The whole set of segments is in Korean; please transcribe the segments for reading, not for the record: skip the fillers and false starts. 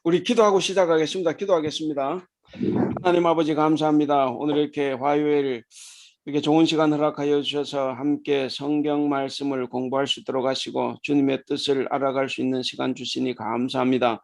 우리 기도하고 시작하겠습니다. 기도하겠습니다. 하나님 아버지 감사합니다. 오늘 이렇게 화요일 이렇게 좋은 시간 허락하여 주셔서 함께 성경 말씀을 공부할 수 있도록 하시고 주님의 뜻을 알아갈 수 있는 시간 주시니 감사합니다.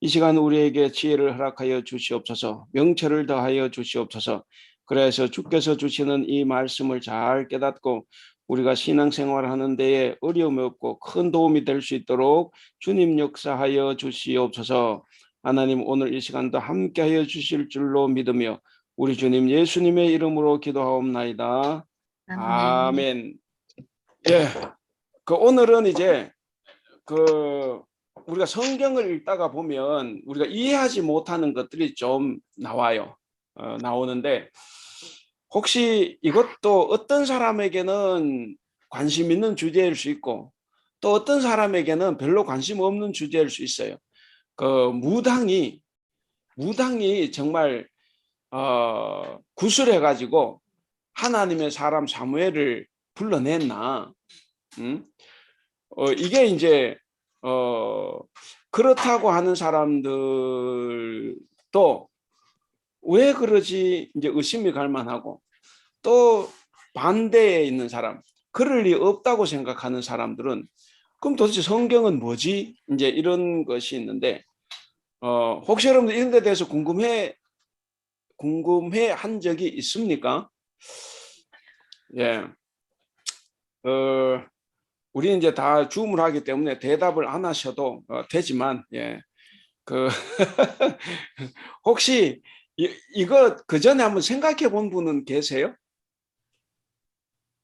이 시간 우리에게 지혜를 허락하여 주시옵소서, 명철을 더하여 주시옵소서. 그래서 주께서 주시는 이 말씀을 잘 깨닫고 우리가 신앙생활을 하는 데에 어려움이 없고 큰 도움이 될 수 있도록 주님 역사하여 주시옵소서. 하나님 오늘 이 시간도 함께하여 주실 줄로 믿으며 우리 주님 예수님의 이름으로 기도하옵나이다. 아멘. 아멘. 오늘은 이제 우리가 성경을 읽다가 보면 우리가 이해하지 못하는 것들이 좀 나와요. 나오는데 혹시 이것도 어떤 사람에게는 관심 있는 주제일 수 있고 또 어떤 사람에게는 별로 관심 없는 주제일 수 있어요. 무당이 정말 구술해 가지고 하나님의 사람 사무엘을 불러냈나? 이게 이제 그렇다고 하는 사람들도 왜 그러지 이제 의심이 갈 만하고, 또 반대에 있는 사람, 그럴 리 없다고 생각하는 사람들은 그럼 도대체 성경은 뭐지? 이제 이런 것이 있는데, 혹시 여러분들 이런 데 대해서 궁금해 한 적이 있습니까? 우리는 이제 다 줌을 하기 때문에 대답을 안 하셔도 되지만, 혹시 이거 그 전에 한번 생각해 본 분은 계세요?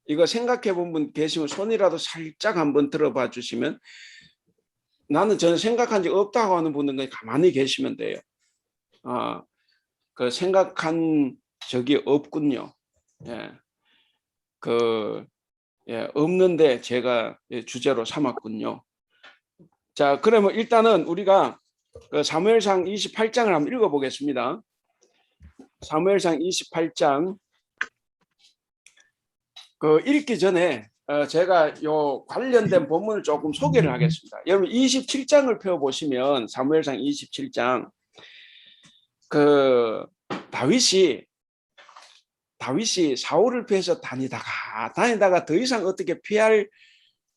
이거 생각해 본 분 계시면 손이라도 살짝 한번 들어봐 주시면, 저는 생각한 적 없다고 하는 분은 그냥 가만히 계시면 돼요. 생각한 적이 없군요. 없는데 제가 주제로 삼았군요. 자, 그러면 일단은 우리가 사무엘상 28장을 한번 읽어보겠습니다. 사무엘상 28장 읽기 전에 제가 요 관련된 본문을 조금 소개를 하겠습니다. 여러분 27장을 펴보시면 사무엘상 27장 다윗이 사울을 피해서 다니다가 더 이상 어떻게 피할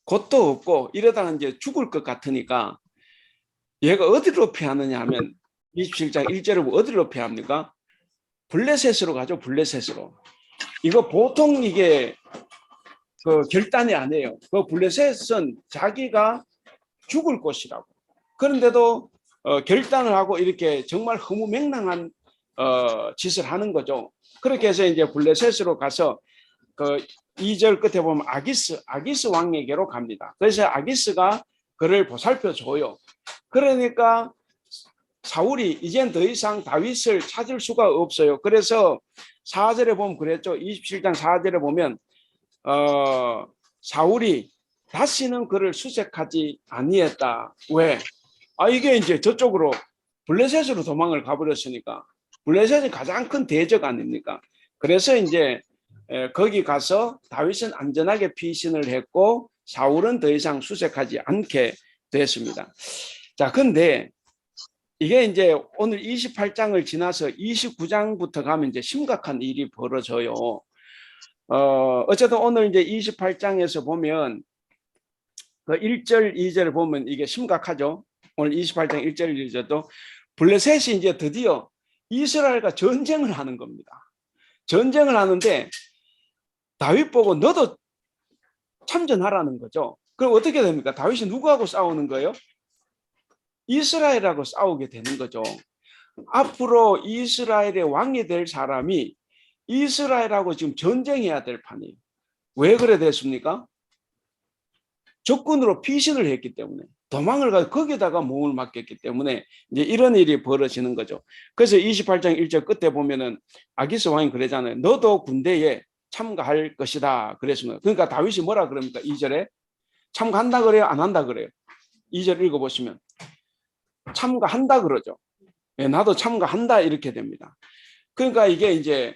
곳도 없고 이러다가 이제 죽을 것 같으니까 얘가 어디로 피하느냐 하면 27장 1절을 어디로 피합니까? 블레셋으로 가죠. 블레셋으로. 이거 보통 이게 결단이 아니에요. 블레셋은 자기가 죽을 곳이라고. 그런데도 결단을 하고 이렇게 정말 허무맹랑한 짓을 하는 거죠. 그렇게 해서 이제 블레셋으로 가서 2절 끝에 보면 아기스 왕에게로 갑니다. 그래서 아기스가 그를 보살펴 줘요. 그러니까 사울이 이젠 더 이상 다윗을 찾을 수가 없어요. 그래서 4절에 보면 그랬죠. 27장 4절에 보면 사울이 다시는 그를 수색하지 아니했다. 왜? 이게 이제 저쪽으로 블레셋으로 도망을 가버렸으니까. 블레셋이 가장 큰 대적 아닙니까? 그래서 이제 거기 가서 다윗은 안전하게 피신을 했고 사울은 더 이상 수색하지 않게 됐습니다. 자, 근데 이게 이제 오늘 28장을 지나서 29장부터 가면 이제 심각한 일이 벌어져요. 어쨌든 오늘 이제 28장에서 보면 1절, 2절을 보면 이게 심각하죠. 오늘 28장 1절, 2절도 블레셋이 이제 드디어 이스라엘과 전쟁을 하는 겁니다. 전쟁을 하는데 다윗 보고 너도 참전하라는 거죠. 그럼 어떻게 됩니까? 다윗이 누구하고 싸우는 거예요? 이스라엘하고 싸우게 되는 거죠. 앞으로 이스라엘의 왕이 될 사람이 이스라엘하고 지금 전쟁해야 될 판이에요. 왜 그래 됐습니까? 적군으로 피신을 했기 때문에, 도망을 가서 거기다가 몸을 맡겼기 때문에 이제 이런 일이 벌어지는 거죠. 그래서 28장 1절 끝에 보면은 아기스 왕이 그러잖아요. 너도 군대에 참가할 것이다 그랬습니다. 그러니까 다윗이 뭐라 그럽니까? 2절에 참가한다 그래요? 안 한다 그래요? 2절 읽어보시면 참가한다 그러죠. 나도 참가한다 이렇게 됩니다. 그러니까 이게 이제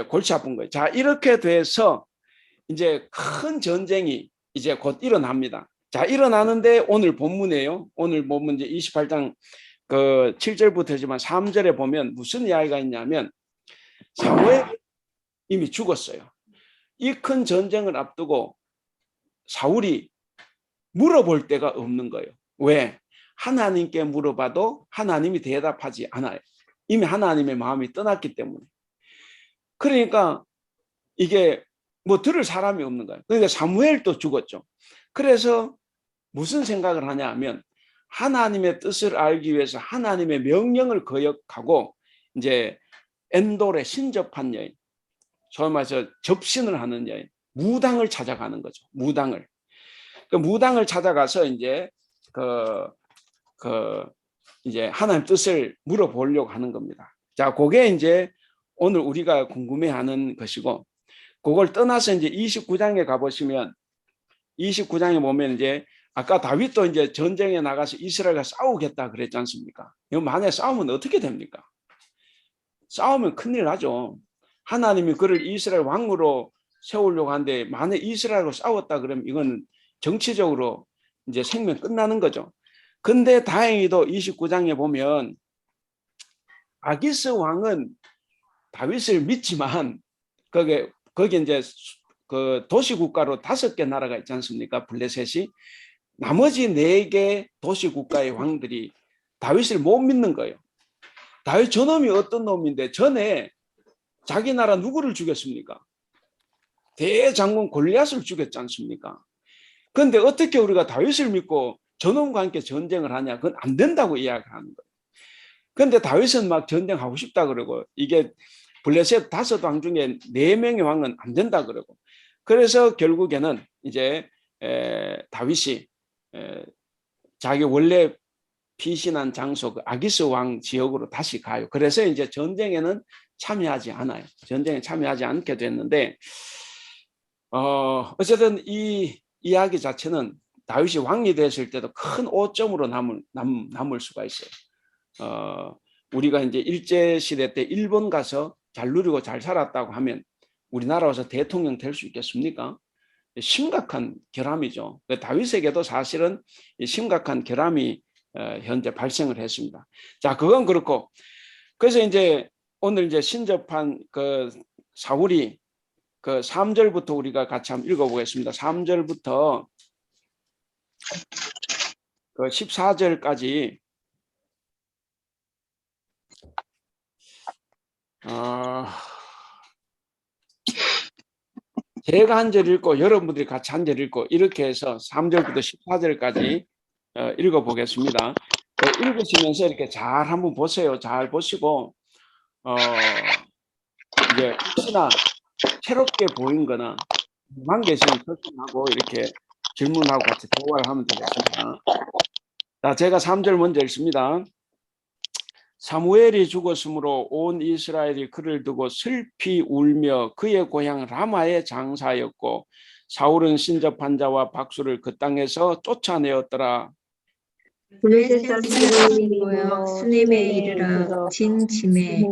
골치 아픈 거예요. 자, 이렇게 돼서 이제 큰 전쟁이 이제 곧 일어납니다. 자, 일어나는데 오늘 본문이에요. 오늘 본문 이제 28장 그 7절부터지만 3절에 보면 무슨 이야기가 있냐면 사무엘이 이미 죽었어요. 이 큰 전쟁을 앞두고 사울이 물어볼 데가 없는 거예요. 왜? 하나님께 물어봐도 하나님이 대답하지 않아요. 이미 하나님의 마음이 떠났기 때문에. 그러니까 이게 뭐 들을 사람이 없는 거예요. 그러니까 사무엘도 죽었죠. 그래서 무슨 생각을 하냐 하면 하나님의 뜻을 알기 위해서 하나님의 명령을 거역하고 이제 엔돌에 신접한 여인, 소위 말해서 접신을 하는 여인, 무당을 찾아가는 거죠. 무당을. 그 무당을 찾아가서 이제 이제 하나님 뜻을 물어보려고 하는 겁니다. 자, 그게 이제 오늘 우리가 궁금해하는 것이고, 그걸 떠나서 이제 29장에 가보시면 29장에 보면 이제 아까 다윗도 이제 전쟁에 나가서 이스라엘과 싸우겠다 그랬지 않습니까? 만약에 싸우면 어떻게 됩니까? 싸우면 큰일 나죠. 하나님이 그를 이스라엘 왕으로 세우려고 하는데 만약 이스라엘과 싸웠다 그러면 이건 정치적으로 이제 생명 끝나는 거죠. 근데 다행히도 29장에 보면 아기스 왕은 다윗을 믿지만 거기 이제 그 도시국가로 5개 나라가 있지 않습니까? 블레셋이. 나머지 4개 도시국가의 왕들이 다윗을 못 믿는 거예요. 다윗 저놈이 어떤 놈인데 전에 자기 나라 누구를 죽였습니까? 대장군 골리앗을 죽였지 않습니까? 그런데 어떻게 우리가 다윗을 믿고 저놈과 함께 전쟁을 하냐? 그건 안 된다고 이야기하는 거예요. 그런데 다윗은 막 전쟁하고 싶다 그러고 이게 블레셋 5왕 중에 4명의 왕은 안 된다 그러고 그래서 결국에는 이제 다윗이 자기 원래 피신한 장소 그 아기스 왕 지역으로 다시 가요. 그래서 이제 전쟁에는 참여하지 않아요. 전쟁에 참여하지 않게 됐는데 어쨌든 이 이야기 자체는 다윗이 왕이 됐을 때도 큰 오점으로 남을 수가 있어요. 우리가 이제 일제시대 때 일본 가서 잘 누리고 잘 살았다고 하면 우리나라 와서 대통령 될 수 있겠습니까? 심각한 결함이죠. 다윗에게도 사실은 심각한 결함이 현재 발생을 했습니다. 자, 그건 그렇고 그래서 이제 오늘 이제 신접한 그 사울이 그 3절부터 우리가 같이 한번 읽어보겠습니다. 3절부터 그 14절까지 제가 한 절 읽고 여러분들이 같이 한 절 읽고 이렇게 해서 3절부터 14절까지 읽어보겠습니다. 읽으시면서 이렇게 잘 한번 보세요. 잘 보시고 이제 혹시나 새롭게 보인 거나 궁금한 게 있으면 설명하고 이렇게 질문하고 같이 대화를 하면 되겠습니다. 자, 제가 3절 먼저 읽습니다. 사무엘이 죽었으므로 온 이스라엘이 그를 두고 슬피 울며 그의 고향 라마에 장사하였고 사울은 신접한 자와 박수를 그 땅에서 쫓아내었더라. 블레셋 사람들이 모여 수넴에 이르러 진침해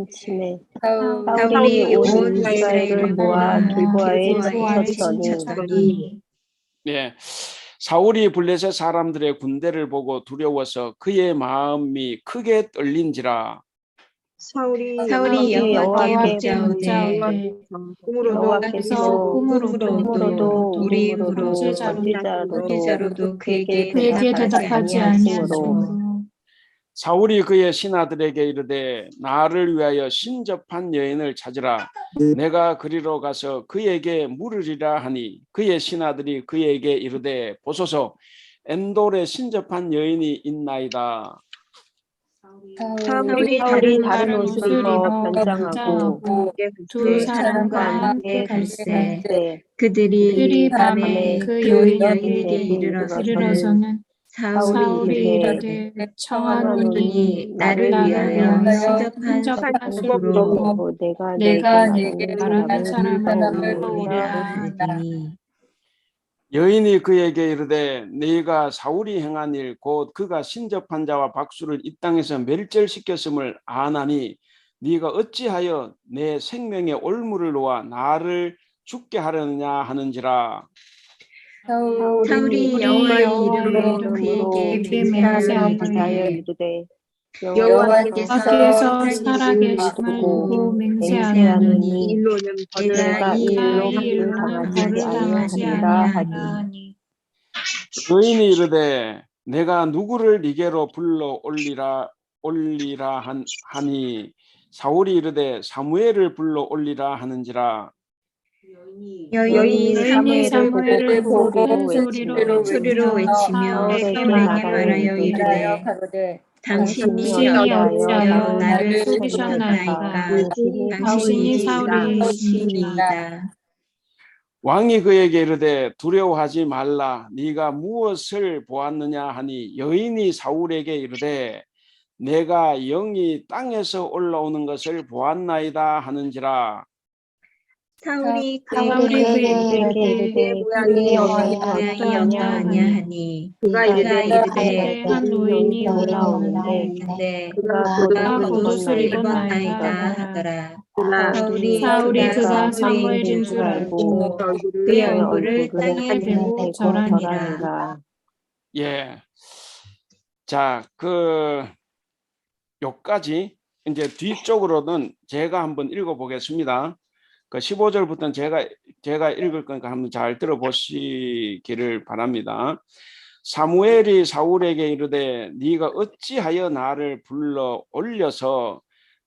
사울이 온 이스라엘을 모아 길보아에 진쳤더니 네, 사울이 블레셋 사람들의 군대를 보고 두려워서 그의 마음이 크게 떨린지라. 사울이 여호와께 묻자오되 꿈으로도 우리임으로 선지자로도 그에게 대답하지 아니하므로 사울이 그의 신하들에게 이르되 나를 위하여 신접한 여인을 찾으라. 내가 그리로 가서 그에게 물으리라 하니 그의 신하들이 그에게 이르되 보소서 엔돌에 신접한 여인이 있나이다. 사울이 다른 옷을 입어 변장하고 두 사람과 함께 갈새 그들이 밤에 그 여인에게 이르러서는 사울이 이르되 청하노니 나를 위하여 신접한 방법으로 내가 내게 말하는 사람을 보이라 하니 여인이 그에게 이르되 네가 사울이 행한 일 곧 그가 신접한 자와 박수를 이 땅에서 멸절시켰음을 아나니 네가 어찌하여 내 생명의 올무를 놓아 나를 죽게 하려느냐 하는지라. 사울이 여호와의 이름으로 그에게 맹세하여 이르되 여호와께서 여호와께서 살아계심을 두고 맹세하노니 내가 이 일로는 벌을 당하지 아니하니. 여인이 이르되 내가 누구를 네게로 불러 올리라 하니 사울이 이르되 사무엘을 불러 올리라 하는지라. 여인이 사무엘을 보고 큰 소리로 소리로 외치며 사울에게 말하여 이르되 당신이 어찌하여 나를 속이셨나이까. 당신이 사울이시니이다. 왕이 그에게 이르되 두려워하지 말라. 네가 무엇을 보았느냐 하니 여인이 사울에게 이르되 내가 영이 땅에서 올라오는 것을 보았나이다 하는지라. 사울이 그에게 이르되 그의 모양이 어떠하냐 하니 그가 이르되 한 노인이 올라오는데 그가 겉옷을 입었나이다 하더라. 사울이 그가 사무엘인 줄 알고 그의 얼굴을 땅에 대고 절하니라. 예. 자, 요까지 이제 뒤쪽으로는 제가 한번 읽어보겠습니다. 그 15절부터는 제가 읽을 거니까 한번 잘 들어보시기를 바랍니다. 사무엘이 사울에게 이르되 네가 어찌하여 나를 불러 올려서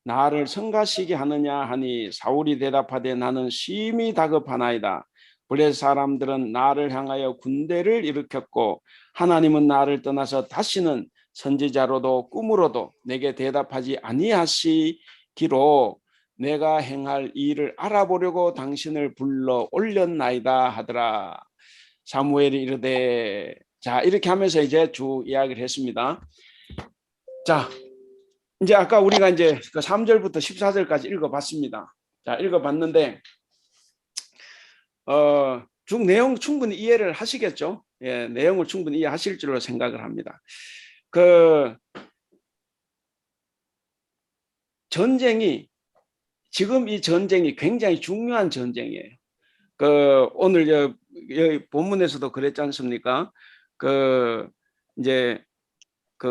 나를 성가시게 하느냐 하니 사울이 대답하되 나는 심히 다급하나이다. 블레셋 사람들은 나를 향하여 군대를 일으켰고 하나님은 나를 떠나서 다시는 선지자로도 꿈으로도 내게 대답하지 아니하시기로 내가 행할 일을 알아보려고 당신을 불러 올렸나이다 하더라. 사무엘이 이르되. 자, 이렇게 하면서 이제 쭉 이야기를 했습니다. 자, 이제 아까 우리가 이제 그 3절부터 14절까지 읽어봤습니다. 자, 읽어봤는데 쭉 내용 충분히 이해를 하시겠죠? 예, 내용을 충분히 이해하실 줄로 생각을 합니다. 지금 이 전쟁이 굉장히 중요한 전쟁이에요. 오늘 여기 본문에서도 그랬지 않습니까? 이제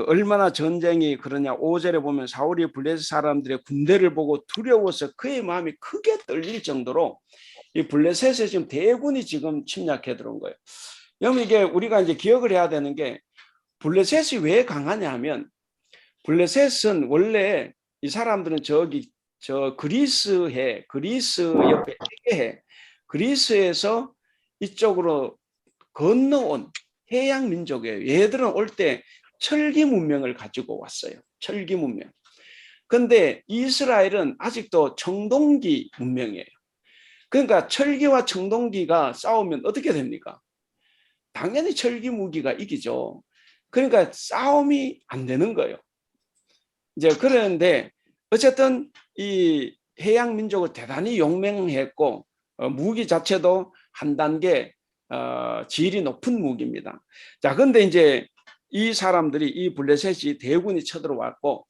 얼마나 전쟁이 그러냐. 5절에 보면 사울이 블레셋 사람들의 군대를 보고 두려워서 그의 마음이 크게 떨릴 정도로 이 블레셋에 지금 대군이 지금 침략해 들어온 거예요. 여러분, 이게 우리가 이제 기억을 해야 되는 게 블레셋이 왜 강하냐 하면 블레셋은 원래 이 사람들은 그리스 옆에 에게해, 그리스에서 이쪽으로 건너온 해양 민족이에요. 얘들은 올 때 철기 문명을 가지고 왔어요. 철기 문명. 근데 이스라엘은 아직도 청동기 문명이에요. 그러니까 철기와 청동기가 싸우면 어떻게 됩니까? 당연히 철기 무기가 이기죠. 그러니까 싸움이 안 되는 거예요. 이제 그런데 어쨌든 이 해양 민족을 대단히 용맹했고 무기 자체도 한 단계 질이 높은 무기입니다. 자, 근데 이제 이 사람들이 이 블레셋이 대군이 쳐들어왔고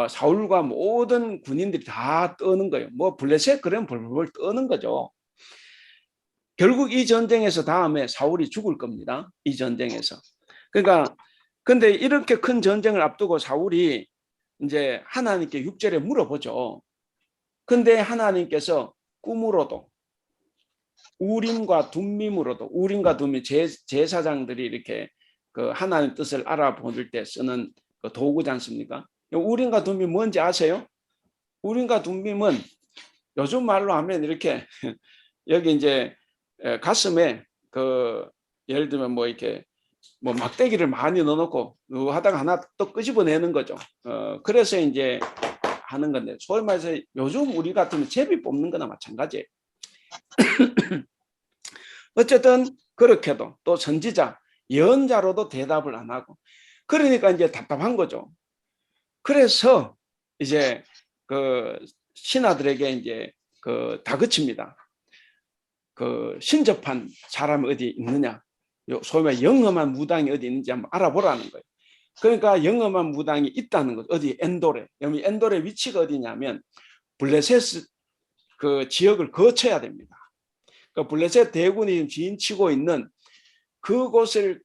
사울과 모든 군인들이 다 떠는 거예요. 뭐 블레셋 그러면 벌벌 떠는 거죠. 결국 이 전쟁에서 다음에 사울이 죽을 겁니다. 이 전쟁에서. 그러니까 근데 이렇게 큰 전쟁을 앞두고 사울이 이제 하나님께 6절에 물어보죠. 근데 하나님께서 꿈으로도 우림과 둠밈으로도, 우림과 둠밈 제사장들이 이렇게 하나님 뜻을 알아보실 때 쓰는 도구지 않습니까? 우림과 둠밈 뭔지 아세요? 우림과 둠밈은 요즘 말로 하면 이렇게 여기 이제 가슴에 예를 들면 뭐 이렇게 뭐 막대기를 많이 넣어놓고 하다가 하나 또 끄집어내는 거죠. 그래서 이제 하는 건데, 소위 말해서 요즘 우리 같으면 제비 뽑는 거나 마찬가지예요. 어쨌든 그렇게도 또 선지자, 예언자로도 대답을 안 하고, 그러니까 이제 답답한 거죠. 그래서 이제 신하들에게 이제 다그칩니다. 신접한 사람이 어디 있느냐, 소위 말해 영험한 무당이 어디 있는지 한번 알아보라는 거예요. 그러니까 영험한 무당이 있다는 거죠. 어디? 엔도레. 여기 엔도레 위치가 어디냐면 블레셋 지역을 거쳐야 됩니다. 블레셋 대군이 진치고 있는 그곳을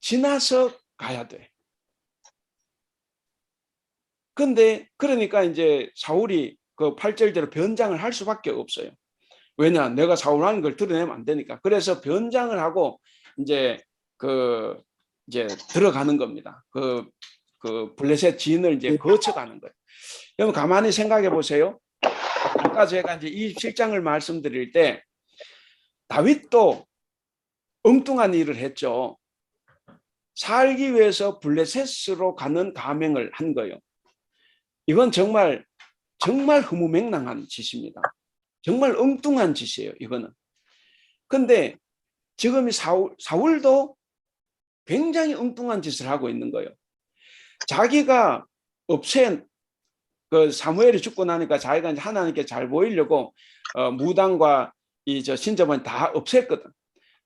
지나서 가야 돼. 근데 그러니까 이제 사울이 그 8절대로 변장을 할 수밖에 없어요. 왜냐? 내가 사울하는 걸 드러내면 안 되니까. 그래서 변장을 하고 이제 그 이제 들어가는 겁니다. 그 블레셋 진을 이제 거쳐가는 거예요. 여러분 가만히 생각해 보세요. 아까 제가 이제 27장을 말씀드릴 때 다윗도 엉뚱한 일을 했죠. 살기 위해서 블레셋으로 가는 감행을 한 거예요. 이건 정말 허무맹랑한 짓입니다. 정말 엉뚱한 짓이에요. 이거는. 근데 지금 사울도 굉장히 엉뚱한 짓을 하고 있는 거예요. 자기가 없앤 그 사무엘이 죽고 나니까 자기가 이제 하나님께 잘 보이려고 무당과 이 저 신접은 다 없앴거든.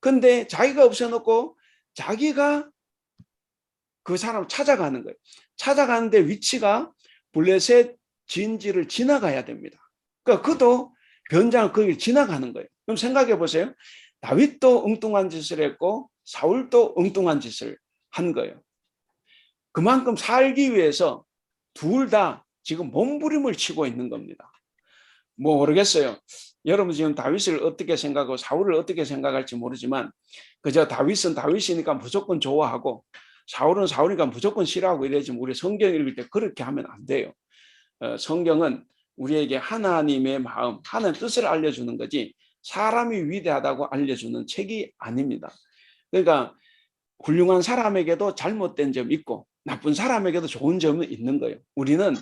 근데 자기가 없애놓고 자기가 그 사람을 찾아가는 거예요. 찾아가는데 위치가 블레셋 진지를 지나가야 됩니다. 그러니까 그도 변장을 거기를 지나가는 거예요. 그럼 생각해 보세요. 다윗도 엉뚱한 짓을 했고 사울도 엉뚱한 짓을 한 거예요. 그만큼 살기 위해서 둘 다 지금 몸부림을 치고 있는 겁니다. 뭐 모르겠어요. 여러분 지금 다윗을 어떻게 생각하고 사울을 어떻게 생각할지 모르지만 그저 다윗은 다윗이니까 무조건 좋아하고 사울은 사울이니까 무조건 싫어하고 이러지만 우리 성경 읽을 때 그렇게 하면 안 돼요. 성경은 우리에게 하나님의 마음, 하나님의 뜻을 알려주는 거지 사람이 위대하다고 알려주는 책이 아닙니다. 그러니까 훌륭한 사람에게도 잘못된 점이 있고 나쁜 사람에게도 좋은 점은 있는 거예요. 우리는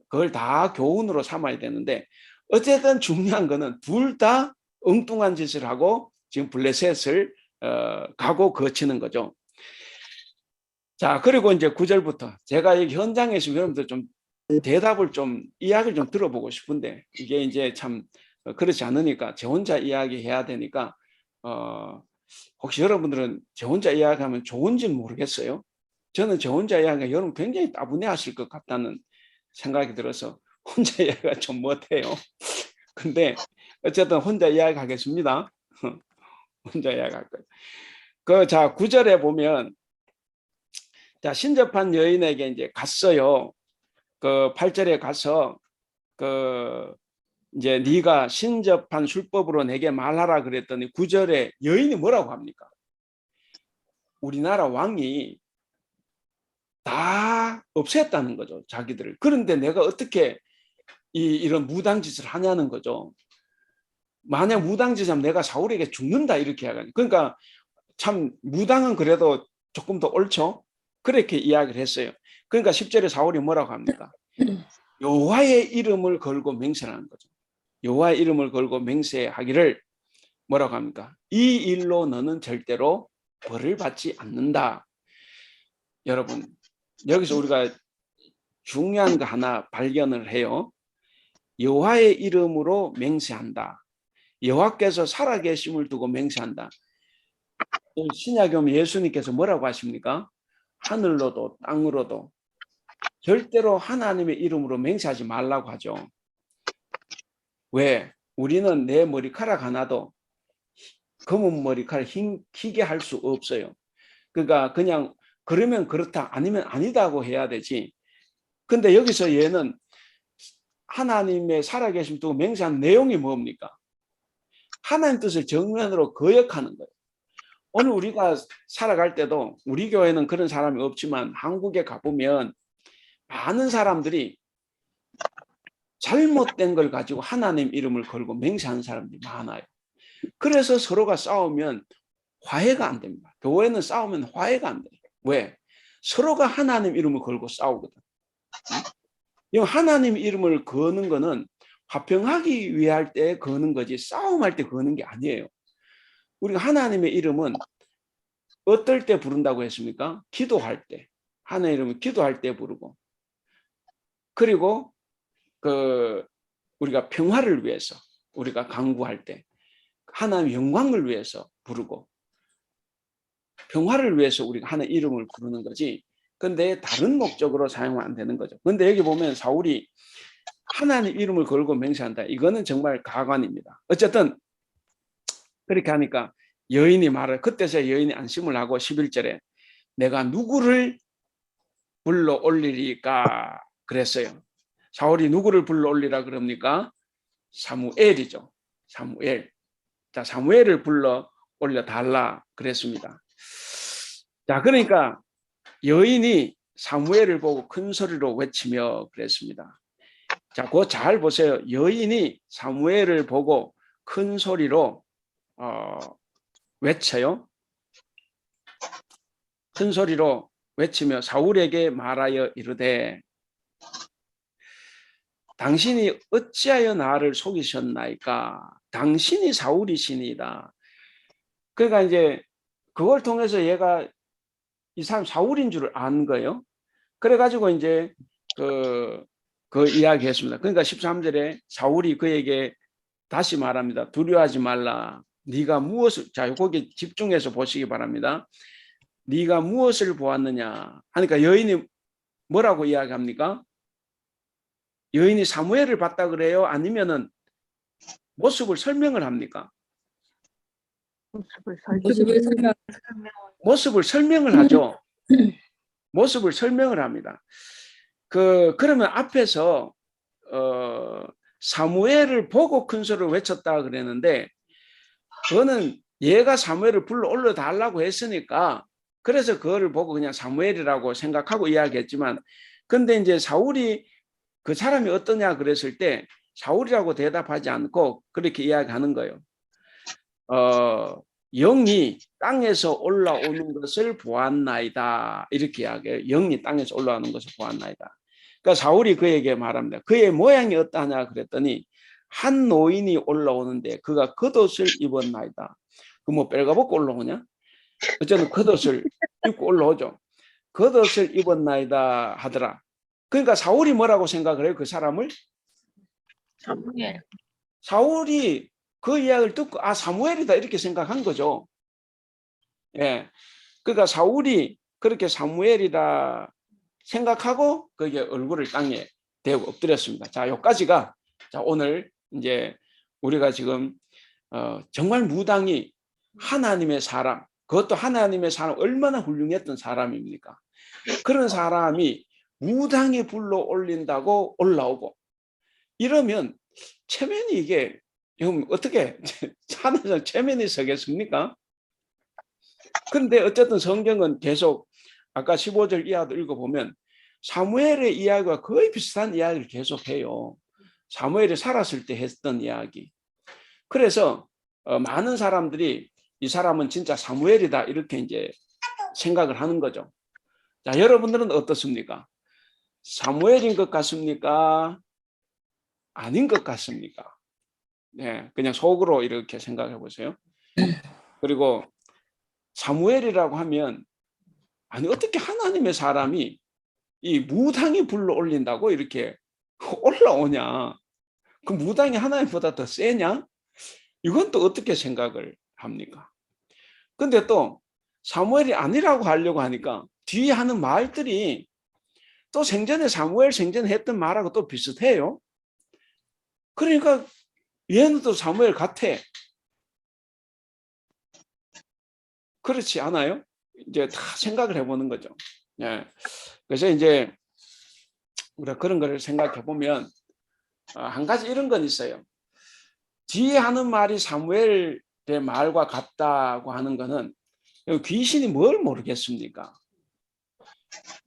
그걸 다 교훈으로 삼아야 되는데 어쨌든 중요한 거는 둘 다 엉뚱한 짓을 하고 지금 블레셋을 가고 거치는 거죠. 자, 그리고 이제 9절부터 제가 이 현장에서 여러분들 좀 대답을 좀 이야기를 좀 들어보고 싶은데 이게 이제 참 그렇지 않으니까 제 혼자 이야기해야 되니까 혹시 여러분들은 제 혼자 이야기하면 좋은지는 모르겠어요. 저는 제 혼자 이야기가 여러분 굉장히 따분해 하실 것 같다는 생각이 들어서 혼자 이야기가 좀 못해요. 근데 어쨌든 혼자 이야기하겠습니다. 혼자 이야기할 거예요. 자, 9절에 보면 자, 신접한 여인에게 이제 갔어요. 그 8절에 가서 그 이제 네가 신접한 술법으로 내게 말하라 그랬더니 9절에 여인이 뭐라고 합니까? 우리나라 왕이 다 없앴다는 거죠. 자기들을. 그런데 내가 어떻게 이런 무당짓을 하냐는 거죠. 만약 무당짓하면 내가 사울에게 죽는다 이렇게 해가지고. 그러니까 참 무당은 그래도 조금 더 옳죠. 그렇게 이야기를 했어요. 그러니까 10절에 사울이 뭐라고 합니까? 여호와의 이름을 걸고 맹세하는 거죠. 여호와의 이름을 걸고 맹세하기를 뭐라고 합니까? 이 일로 너는 절대로 벌을 받지 않는다. 여러분 여기서 우리가 중요한 거 하나 발견을 해요. 여호와의 이름으로 맹세한다. 여호와께서 살아계심을 두고 맹세한다. 신약에 보면 예수님께서 뭐라고 하십니까? 하늘로도 땅으로도 절대로 하나님의 이름으로 맹세하지 말라고 하죠. 왜? 우리는 내 머리카락 하나도 검은 머리카락 희게 할 수 없어요. 그러니까 그냥 그러면 그렇다 아니면 아니다고 해야 되지. 근데 여기서 얘는 하나님의 살아계심 두고 맹세한 내용이 뭡니까? 하나님 뜻을 정면으로 거역하는 거예요. 오늘 우리가 살아갈 때도 우리 교회는 그런 사람이 없지만 한국에 가보면 많은 사람들이 잘못된 걸 가지고 하나님 이름을 걸고 맹세하는 사람들이 많아요. 그래서 서로가 싸우면 화해가 안 됩니다. 교회는 싸우면 화해가 안 돼요. 왜? 서로가 하나님 이름을 걸고 싸우거든. 하나님 이름을 거는 거는 화평하기 위할 때 거는 거지 싸움할 때 거는 게 아니에요. 우리가 하나님의 이름은 어떨 때 부른다고 했습니까? 기도할 때. 하나님의 이름은 기도할 때 부르고 그리고 우리가 평화를 위해서 우리가 간구할 때 하나님의 영광을 위해서 부르고 평화를 위해서 우리가 하나님의 이름을 부르는 거지. 근데 다른 목적으로 사용하면 안 되는 거죠. 근데 여기 보면 사울이 하나님 이름을 걸고 맹세한다. 이거는 정말 가관입니다. 어쨌든 그렇게 하니까 여인이 말을 그때서야 여인이 안심을 하고 11절에 내가 누구를 불러 올리리까 그랬어요. 사울이 누구를 불러 올리라 그럽니까? 사무엘이죠. 사무엘. 자, 사무엘을 불러 올려 달라 그랬습니다. 자, 그러니까 여인이 사무엘을 보고 큰 소리로 외치며 그랬습니다. 자, 그거 잘 보세요. 여인이 사무엘을 보고 큰 소리로 외쳐요. 큰 소리로 외치며 사울에게 말하여 이르되 당신이 어찌하여 나를 속이셨나이까? 당신이 사울이시니이다. 그러니까 이제 그걸 통해서 얘가 이 사람 사울인 줄 안 거예요. 그래가지고 이제 그 이야기했습니다. 그러니까 13절에 사울이 그에게 다시 말합니다. 두려워하지 말라. 네가 무엇을, 자, 거기 집중해서 보시기 바랍니다. 네가 무엇을 보았느냐 하니까 여인이 뭐라고 이야기합니까? 여인이 사무엘을 봤다 그래요? 아니면은 모습을 설명을 합니까? 모습을 설명을 하죠. 모습을 설명을 합니다. 그러면 앞에서 사무엘을 보고 큰 소리를 외쳤다 그랬는데 그거는 얘가 사무엘을 불러 올려 달라고 했으니까 그래서 그거를 보고 그냥 사무엘이라고 생각하고 이야기했지만 근데 이제 사울이 그 사람이 어떠냐 그랬을 때 사울이라고 대답하지 않고 그렇게 이야기하는 거예요. 영이 땅에서 올라오는 것을 보았나이다. 이렇게 이야기해요. 영이 땅에서 올라오는 것을 보았나이다. 그러니까 사울이 그에게 말합니다. 그의 모양이 어떠하냐 그랬더니 한 노인이 올라오는데 그가 겉옷을 입었나이다. 그 뭐 빨가벗고 올라오냐? 어쨌든 겉옷을 입고 올라오죠. 겉옷을 입었나이다 하더라. 그러니까 사울이 뭐라고 생각을 해요? 그 사람을? 사무엘. 사울이 그 이야기를 듣고 아 사무엘이다 이렇게 생각한 거죠. 예, 그러니까 사울이 그렇게 사무엘이다 생각하고 거기에 얼굴을 땅에 대고 엎드렸습니다. 자, 여기까지가 자 오늘 이제 우리가 지금 정말 무당이 하나님의 사람, 그것도 하나님의 사람 얼마나 훌륭했던 사람입니까? 그런 사람이 무당이 불러 올린다고 올라오고 이러면 체면이 이게 어떻게 산에서 체면이 서겠습니까? 그런데 어쨌든 성경은 계속 아까 15절 이하도 읽어보면 사무엘의 이야기와 거의 비슷한 이야기를 계속해요. 사무엘이 살았을 때 했던 이야기. 그래서 많은 사람들이 이 사람은 진짜 사무엘이다 이렇게 이제 생각을 하는 거죠. 자, 여러분들은 어떻습니까? 사무엘인 것 같습니까? 아닌 것 같습니까? 네, 그냥 속으로 이렇게 생각해 보세요. 그리고 사무엘이라고 하면 아니 어떻게 하나님의 사람이 이 무당이 불러 올린다고 이렇게 올라오냐? 그 무당이 하나님보다 더 세냐? 이건 또 어떻게 생각을 합니까? 근데 또 사무엘이 아니라고 하려고 하니까 뒤에 하는 말들이 또 생전에 사무엘 생전에 했던 말하고 또 비슷해요. 그러니까 얘는 또 사무엘 같아. 그렇지 않아요? 이제 다 생각을 해보는 거죠. 예. 그래서 이제 우리가 그런 거를 생각해 보면 한 가지 이런 건 있어요. 뒤에 하는 말이 사무엘의 말과 같다고 하는 거는 귀신이 뭘 모르겠습니까?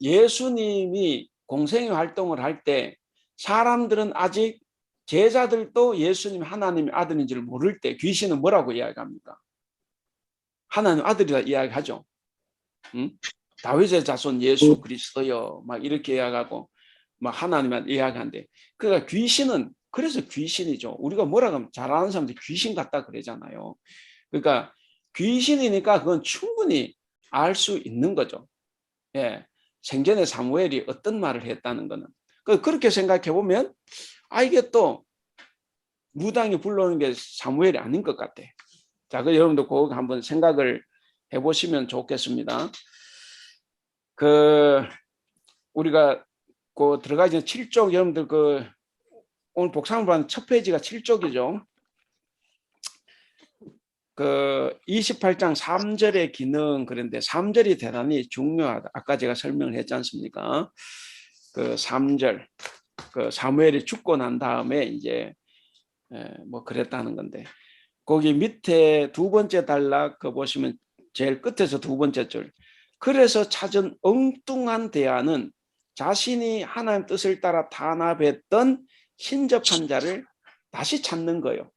예수님이 공생의 활동을 할 때 사람들은 아직 제자들도 예수님 하나님의 아들인지를 모를 때 귀신은 뭐라고 이야기합니까? 하나님 아들이라 이야기하죠. 응? 다윗의 자손 예수 그리스도여 막 이렇게 이야기하고 막 하나님만 이야기하는데 그러니까 귀신은 그래서 귀신이죠. 우리가 뭐라고 하면 잘 아는 사람들이 귀신 같다 그러잖아요. 그러니까 귀신이니까 그건 충분히 알 수 있는 거죠. 예, 생전에 사무엘이 어떤 말을 했다는 거는 그렇게 생각해 보면 아 이게 또 무당이 불러오는 게 사무엘이 아닌 것 같아. 자, 그 여러분도 꼭 한번 생각을 해보시면 좋겠습니다. 우리가 들어가기 전에 7쪽 여러분들 오늘 복상을 보는 첫 페이지가 7쪽이죠. 28장 3절의 기능 그런데 3절이 대단히 중요하다. 아까 제가 설명을 했지 않습니까? 그 3절 그 사무엘이 죽고 난 다음에 이제 뭐 그랬다는 건데 거기 밑에 두 번째 단락 그 보시면 제일 끝에서 두 번째 줄 그래서 찾은 엉뚱한 대안은 자신이 하나님 뜻을 따라 탄압했던 신접한 자를 다시 찾는 거예요.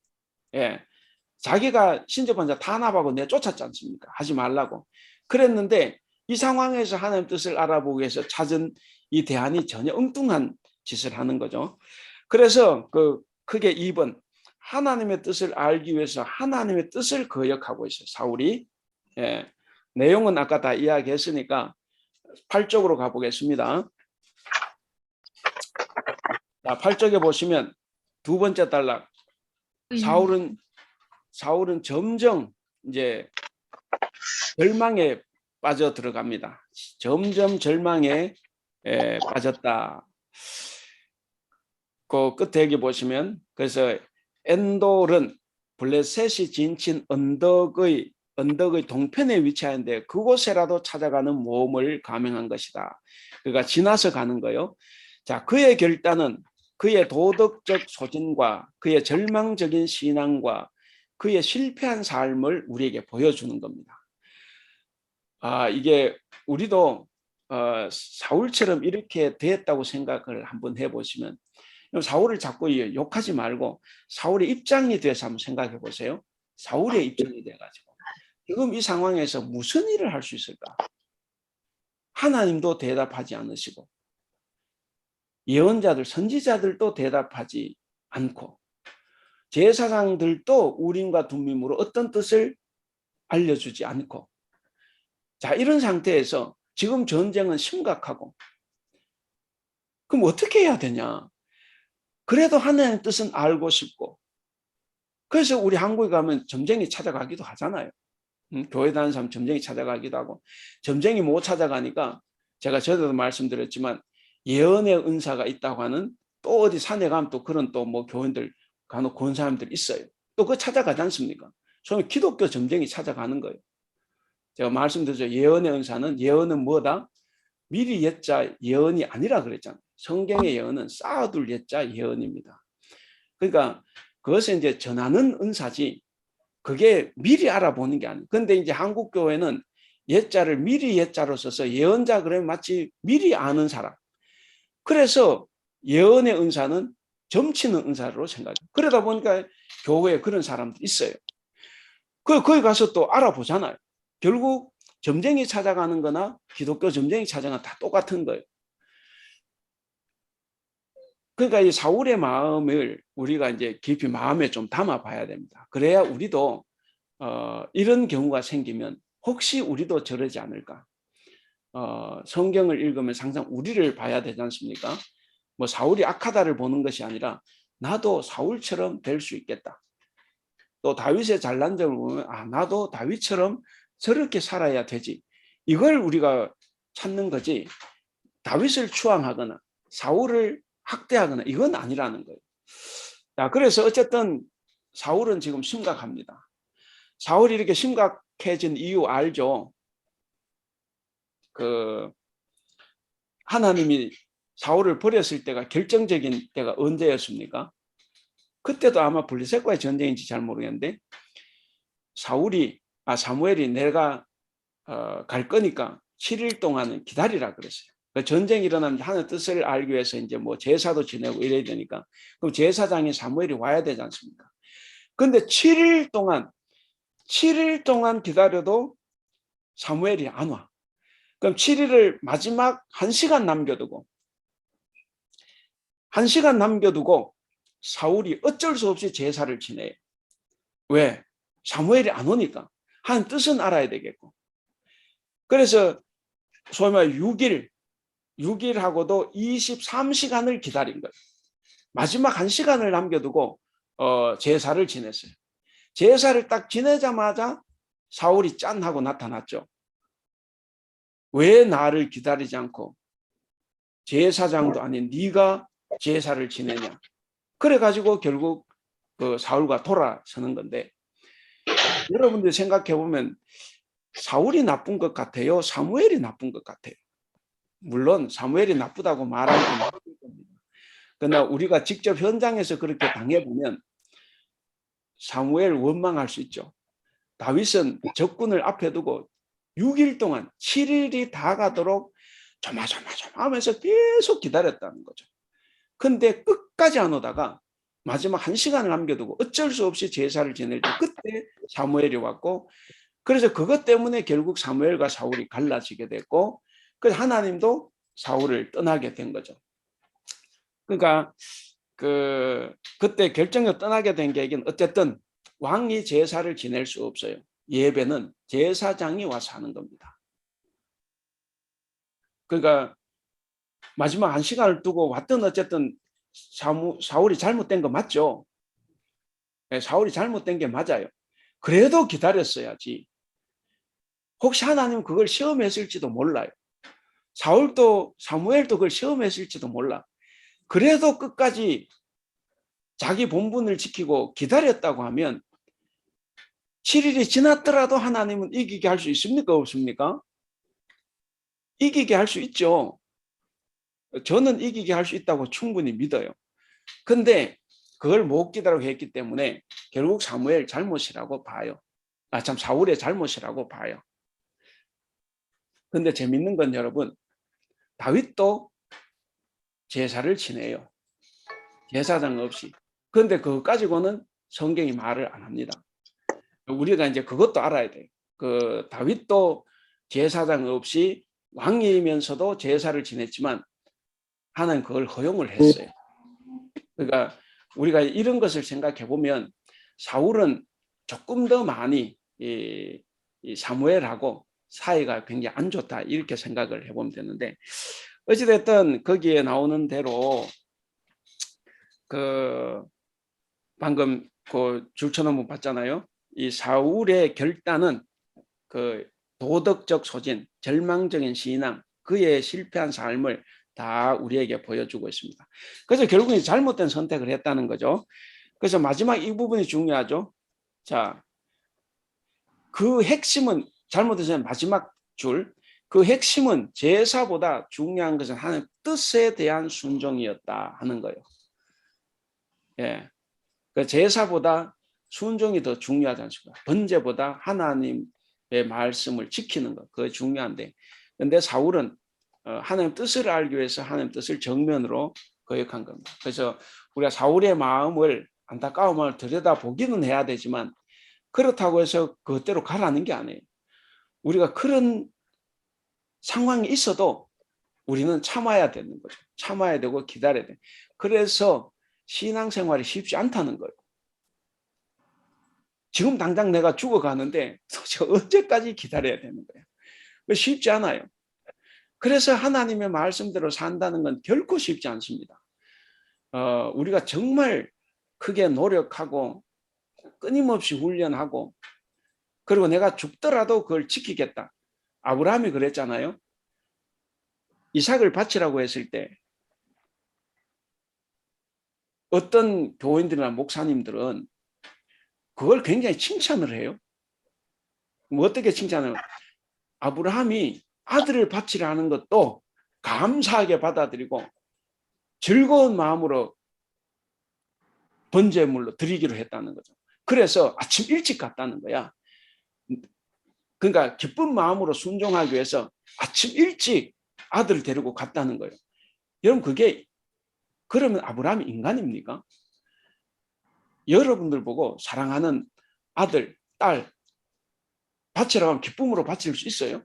예. 자기가 신접한 자 탄압하고 내쫓았지 않습니까? 하지 말라고. 그랬는데 이 상황에서 하나님 뜻을 알아보기 위해서 찾은 이 대안이 전혀 엉뚱한 짓을 하는 거죠. 그래서 그 크게 2번 하나님의 뜻을 알기 위해서 하나님의 뜻을 거역하고 있어요. 사울이. 예. 내용은 아까 다 이야기했으니까 8쪽으로 가보겠습니다. 자, 8쪽에 보시면 두 번째 단락 사울은 점점 이제 절망에 빠져 들어갑니다. 점점 절망에 빠졌다. 그 끝에 여기 보시면 그래서 엔돌은 블레셋이 진친 언덕의 동편에 위치하는데 그곳에라도 찾아가는 모험을 감행한 것이다. 그러니까 지나서 가는 거요. 자, 그의 결단은 그의 도덕적 소진과 그의 절망적인 신앙과 그의 실패한 삶을 우리에게 보여주는 겁니다. 이게 우리도 사울처럼 이렇게 됐다고 생각을 한번 해보시면 사울을 자꾸 욕하지 말고 사울의 입장이 돼서 한번 생각해 보세요. 사울의 입장이 돼가지고 지금 이 상황에서 무슨 일을 할 수 있을까? 하나님도 대답하지 않으시고 예언자들, 선지자들도 대답하지 않고 제사장들도 우림과 둠밈으로 어떤 뜻을 알려주지 않고 자 이런 상태에서 지금 전쟁은 심각하고 그럼 어떻게 해야 되냐? 그래도 하나님의 뜻은 알고 싶고 그래서 우리 한국에 가면 점쟁이 찾아가기도 하잖아요. 교회 다니는 사람 점쟁이 찾아가기도 하고 점쟁이 못 찾아가니까 제가 저도 말씀드렸지만 예언의 은사가 있다고 하는 또 어디 산에 가면 또 그런 또 뭐 교인들 간혹 그런 사람들 있어요. 또 그거 찾아가지 않습니까? 소위 기독교 점쟁이 찾아가는 거예요. 제가 말씀드렸죠. 예언의 은사는 예언은 뭐다? 미리 예자 예언이 아니라 그랬잖아요. 성경의 예언은 쌓아둘 예자 예언입니다. 그러니까 그것을 이제 전하는 은사지 그게 미리 알아보는 게 아니에요. 그런데 이제 한국 교회는 예자를 미리 예자로 써서 예언자 그러면 마치 미리 아는 사람. 그래서 예언의 은사는 점치는 은사로 생각해요. 그러다 보니까 교회에 그런 사람들이 있어요. 거기 가서 또 알아보잖아요. 결국 점쟁이 찾아가는 거나 기독교 점쟁이 찾아가는 다 똑같은 거예요. 그러니까 이 사울의 마음을 우리가 이제 깊이 마음에 좀 담아 봐야 됩니다. 그래야 우리도 이런 경우가 생기면 혹시 우리도 저러지 않을까? 성경을 읽으면 항상 우리를 봐야 되지 않습니까? 뭐 사울이 악하다를 보는 것이 아니라 나도 사울처럼 될 수 있겠다. 또 다윗의 잘난 점을 보면 나도 다윗처럼 저렇게 살아야 되지. 이걸 우리가 찾는 거지. 다윗을 추앙하거나 사울을 학대하거나 이건 아니라는 거예요. 자, 그래서 어쨌든 사울은 지금 심각합니다. 사울이 이렇게 심각해진 이유 알죠? 하나님이 사울을 버렸을 때가 결정적인 때가 언제였습니까? 그때도 아마 블레셋과의 전쟁인지 잘 모르겠는데 사무엘이 내가 갈 거니까 7일 동안은 기다리라 그랬어요. 전쟁이 일어나면 하나님의 뜻을 알기 위해서 이제 뭐 제사도 지내고 이래야 되니까 그럼 제사장이 사무엘이 와야 되지 않습니까? 근데 7일 동안 기다려도 사무엘이 안 와. 그럼 7일을 마지막 1시간 남겨두고 사울이 어쩔 수 없이 제사를 지내요. 왜? 사무엘이 안 오니까. 한 뜻은 알아야 되겠고. 그래서 소위 말해 6일하고도 23시간을 기다린 거예요. 마지막 1시간을 남겨두고 제사를 지냈어요. 제사를 딱 지내자마자 사울이 짠 하고 나타났죠. 왜 나를 기다리지 않고 제사장도 아닌 네가 제사를 지내냐. 그래가지고 결국 사울과 돌아서는 건데 여러분들 생각해 보면 사울이 나쁜 것 같아요? 사무엘이 나쁜 것 같아요? 물론 사무엘이 나쁘다고 말하는 건 겁니다. 그러나 우리가 직접 현장에서 그렇게 당해보면 사무엘 원망할 수 있죠. 다윗은 적군을 앞에 두고 6일 동안 7일이 다 가도록 조마조마조마 하면서 계속 기다렸다는 거죠. 근데 끝까지 안 오다가 마지막 1시간을 남겨두고 어쩔 수 없이 제사를 지낼 때 그때 사무엘이 왔고, 그래서 그것 때문에 결국 사무엘과 사울이 갈라지게 됐고, 그래서 하나님도 사울을 떠나게 된 거죠. 그러니까 그때 결정적 떠나게 된 계획은 어쨌든 왕이 제사를 지낼 수 없어요. 예배는 제사장이 와서 하는 겁니다. 그러니까 마지막 1시간을 두고 왔든 어쨌든 사울이 잘못된 거 맞죠? 네, 사울이 잘못된 게 맞아요. 그래도 기다렸어야지. 혹시 하나님은 그걸 시험했을지도 몰라요. 사무엘도 그걸 시험했을지도 몰라. 그래도 끝까지 자기 본분을 지키고 기다렸다고 하면 7일이 지났더라도 하나님은 이기게 할 수 있습니까? 없습니까? 이기게 할 수 있죠. 저는 이기게 할 수 있다고 충분히 믿어요. 근데 그걸 못 기다리고 했기 때문에 결국 사무엘 잘못이라고 봐요. 사울의 잘못이라고 봐요. 근데 재밌는 건 여러분, 다윗도 제사를 지내요. 제사장 없이. 그런데 그거 가지고는 성경이 말을 안 합니다. 우리가 이제 그것도 알아야 돼요. 다윗도 제사장 없이 왕이면서도 제사를 지냈지만 하나님 그걸 허용을 했어요. 그러니까 우리가 이런 것을 생각해 보면 사울은 조금 더 많이 이 사무엘하고 사이가 굉장히 안 좋다 이렇게 생각을 해보면 되는데, 어찌됐든 거기에 나오는 대로 방금 줄쳐놓은 봤잖아요. 이 사울의 결단은 도덕적 소진, 절망적인 신앙, 그의 실패한 삶을 다 우리에게 보여주고 있습니다. 그래서 결국은 잘못된 선택을 했다는 거죠. 그래서 마지막 이 부분이 중요하죠. 자, 그 핵심은 잘못해서 마지막 줄, 그 핵심은 제사보다 중요한 것은 하나님 뜻에 대한 순종이었다 하는 거예요. 예, 그 제사보다 순종이 더 중요하지 않습니까? 번제보다 하나님의 말씀을 지키는 것, 그게 중요한데, 근데 사울은 하나님 뜻을 알기 위해서 하나님 뜻을 정면으로 거역한 겁니다. 그래서 우리가 사울의 마음을, 안타까운 마음을 들여다보기는 해야 되지만 그렇다고 해서 그대로 가라는 게 아니에요. 우리가 그런 상황이 있어도 우리는 참아야 되는 거죠. 참아야 되고 기다려야 돼요. 그래서 신앙생활이 쉽지 않다는 거예요. 지금 당장 내가 죽어가는데 도대체 언제까지 기다려야 되는 거예요. 쉽지 않아요. 그래서 하나님의 말씀대로 산다는 건 결코 쉽지 않습니다. 우리가 정말 크게 노력하고 끊임없이 훈련하고, 그리고 내가 죽더라도 그걸 지키겠다. 아브라함이 그랬잖아요. 이삭을 바치라고 했을 때 어떤 교인들이나 목사님들은 그걸 굉장히 칭찬을 해요. 뭐 어떻게 칭찬을 해요? 아브라함이 아들을 바치라는 것도 감사하게 받아들이고 즐거운 마음으로 번제물로 드리기로 했다는 거죠. 그래서 아침 일찍 갔다는 거야. 그러니까 기쁜 마음으로 순종하기 위해서 아침 일찍 아들을 데리고 갔다는 거예요. 여러분, 그러면 아브라함이 인간입니까? 여러분들 보고 사랑하는 아들, 딸 바치라고 하면 기쁨으로 바칠 수 있어요?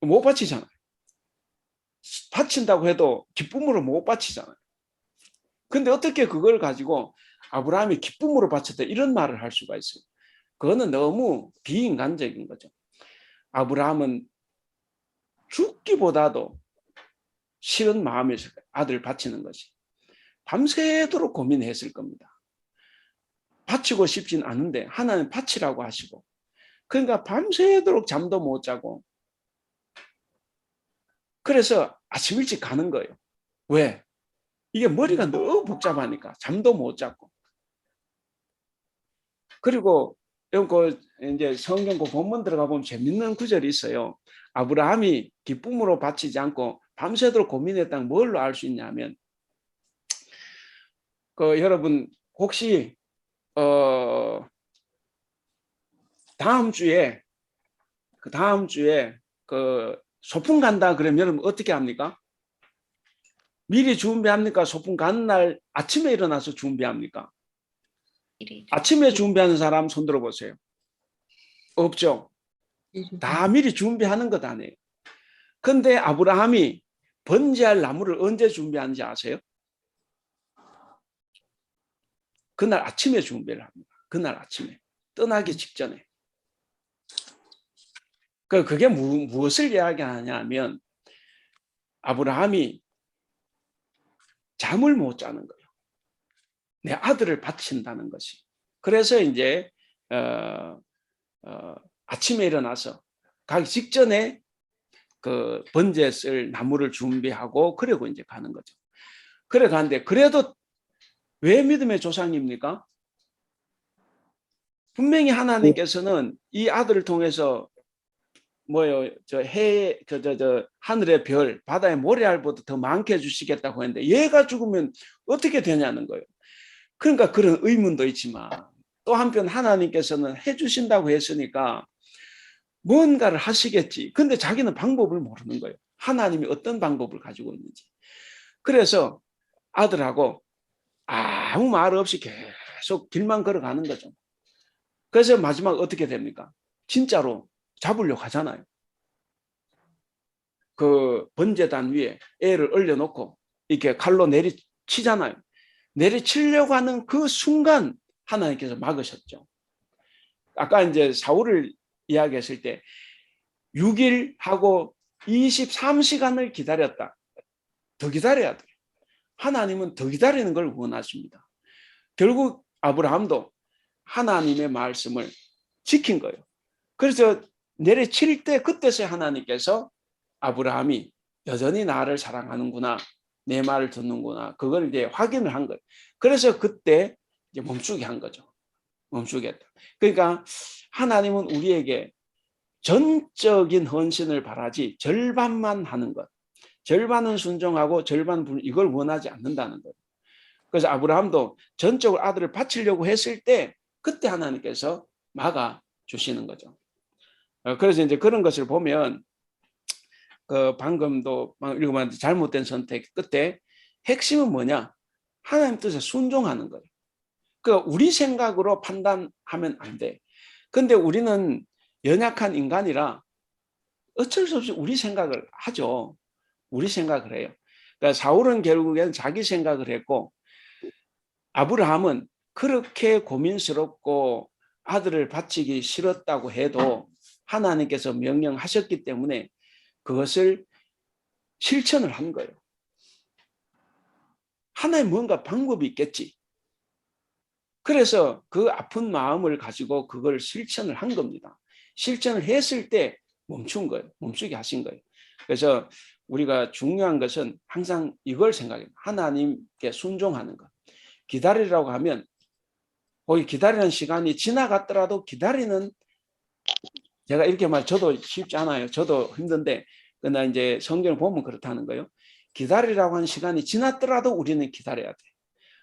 못 바치잖아요. 바친다고 해도 기쁨으로 못 바치잖아요. 근데 어떻게 그걸 가지고 아브라함이 기쁨으로 바쳤다 이런 말을 할 수가 있어요? 그거는 너무 비인간적인 거죠. 아브라함은 죽기보다도 싫은 마음에서 아들을 바치는 것이, 밤새도록 고민했을 겁니다. 바치고 싶진 않은데 하나님 바치라고 하시고, 그러니까 밤새도록 잠도 못 자고, 그래서 아침 일찍 가는 거예요. 왜? 이게 머리가 너무 복잡하니까 잠도 못 자고. 그리고 이제 성경 본문 들어가 보면 재밌는 구절이 있어요. 아브라함이 기쁨으로 바치지 않고 밤새도록 고민했다는 뭘로 알 수 있냐면 여러분 혹시 다음 주에 소풍 간다 그러면 여러분 어떻게 합니까? 미리 준비합니까? 소풍 가는 날 아침에 일어나서 준비합니까? 아침에 준비하는 사람 손 들어보세요. 없죠? 다 미리 준비하는 것 아니에요. 근데 아브라함이 번제할 나무를 언제 준비하는지 아세요? 그날 아침에 준비를 합니다. 그날 아침에 떠나기 직전에. 그게 무엇을 이야기하냐면 아브라함이 잠을 못 자는 거예요. 내 아들을 바친다는 것이. 그래서 이제 아침에 일어나서 가기 직전에 그 번제에 쓸 나무를 준비하고 그러고 이제 가는 거죠. 그래 가는데 그래도 왜 믿음의 조상입니까? 분명히 하나님께서는 이 아들을 통해서 하늘의 별, 바다의 모래알보다 더 많게 해주시겠다고 했는데 얘가 죽으면 어떻게 되냐는 거예요. 그러니까 그런 의문도 있지만 또 한편 하나님께서는 해주신다고 했으니까 뭔가를 하시겠지. 근데 자기는 방법을 모르는 거예요. 하나님이 어떤 방법을 가지고 있는지. 그래서 아들하고 아무 말 없이 계속 길만 걸어가는 거죠. 그래서 마지막 어떻게 됩니까? 진짜로 잡으려고 하잖아요. 그 번제단 위에 애를 올려놓고 이렇게 칼로 내리치잖아요. 내리치려고 하는 그 순간 하나님께서 막으셨죠. 아까 이제 사울을 이야기했을 때 6일하고 23시간을 기다렸다. 더 기다려야 돼요. 하나님은 더 기다리는 걸 원하십니다. 결국 아브라함도 하나님의 말씀을 지킨 거예요. 그래서 내리칠 때 그때서야 하나님께서 아브라함이 여전히 나를 사랑하는구나, 내 말을 듣는구나, 그걸 이제 확인을 한 거예요. 그래서 그때 이제 멈추게 한 거죠. 멈추게 했다. 그러니까 하나님은 우리에게 전적인 헌신을 바라지 절반만 하는 것, 절반은 순종하고 절반은 이걸 원하지 않는다는 거예요. 그래서 아브라함도 전적으로 아들을 바치려고 했을 때 그때 하나님께서 막아 주시는 거죠. 그래서 이제 그런 것을 보면 방금도 읽어봤는데 잘못된 선택 끝에 핵심은 뭐냐? 하나님 뜻에 순종하는 거예요. 우리 생각으로 판단하면 안 돼. 근데 우리는 연약한 인간이라 어쩔 수 없이 우리 생각을 하죠. 우리 생각을 해요. 그러니까 사울은 결국엔 자기 생각을 했고 아브라함은 그렇게 고민스럽고 아들을 바치기 싫었다고 해도 하나님께서 명령하셨기 때문에 그것을 실천을 한 거예요. 하나님 뭔가 방법이 있겠지. 그래서 그 아픈 마음을 가지고 그걸 실천을 한 겁니다. 실천을 했을 때 멈춘 거예요. 멈추게 하신 거예요. 그래서 우리가 중요한 것은 항상 이걸 생각해요. 하나님께 순종하는 것. 기다리라고 하면 거기 기다리는 시간이 지나갔더라도 기다리는, 제가 이렇게 저도 쉽지 않아요. 저도 힘든데 그러나 이제 성경을 보면 그렇다는 거예요. 기다리라고 하는 시간이 지났더라도 우리는 기다려야 돼.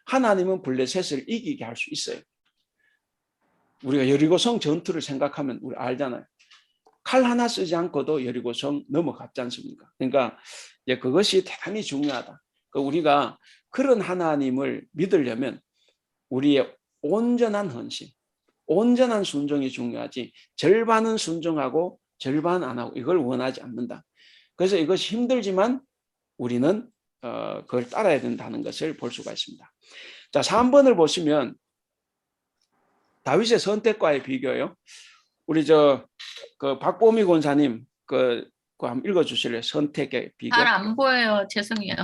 하나님은 블레셋을 이기게 할 수 있어요. 우리가 여리고성 전투를 생각하면 우리 알잖아요. 칼 하나 쓰지 않고도 여리고성 넘어갔지 않습니까? 그러니까 이제 그것이 대단히 중요하다. 우리가 그런 하나님을 믿으려면 우리의 온전한 헌신, 온전한 순종이 중요하지 절반은 순종하고 절반 안 하고 이걸 원하지 않는다. 그래서 이것이 힘들지만 우리는 그걸 따라야 된다는 것을 볼 수가 있습니다. 자, 3번을 보시면 다윗의 선택과의 비교요. 우리 박보미 권사님 한번 읽어주실래요? 선택의 비교. 잘 안 보여요. 죄송해요.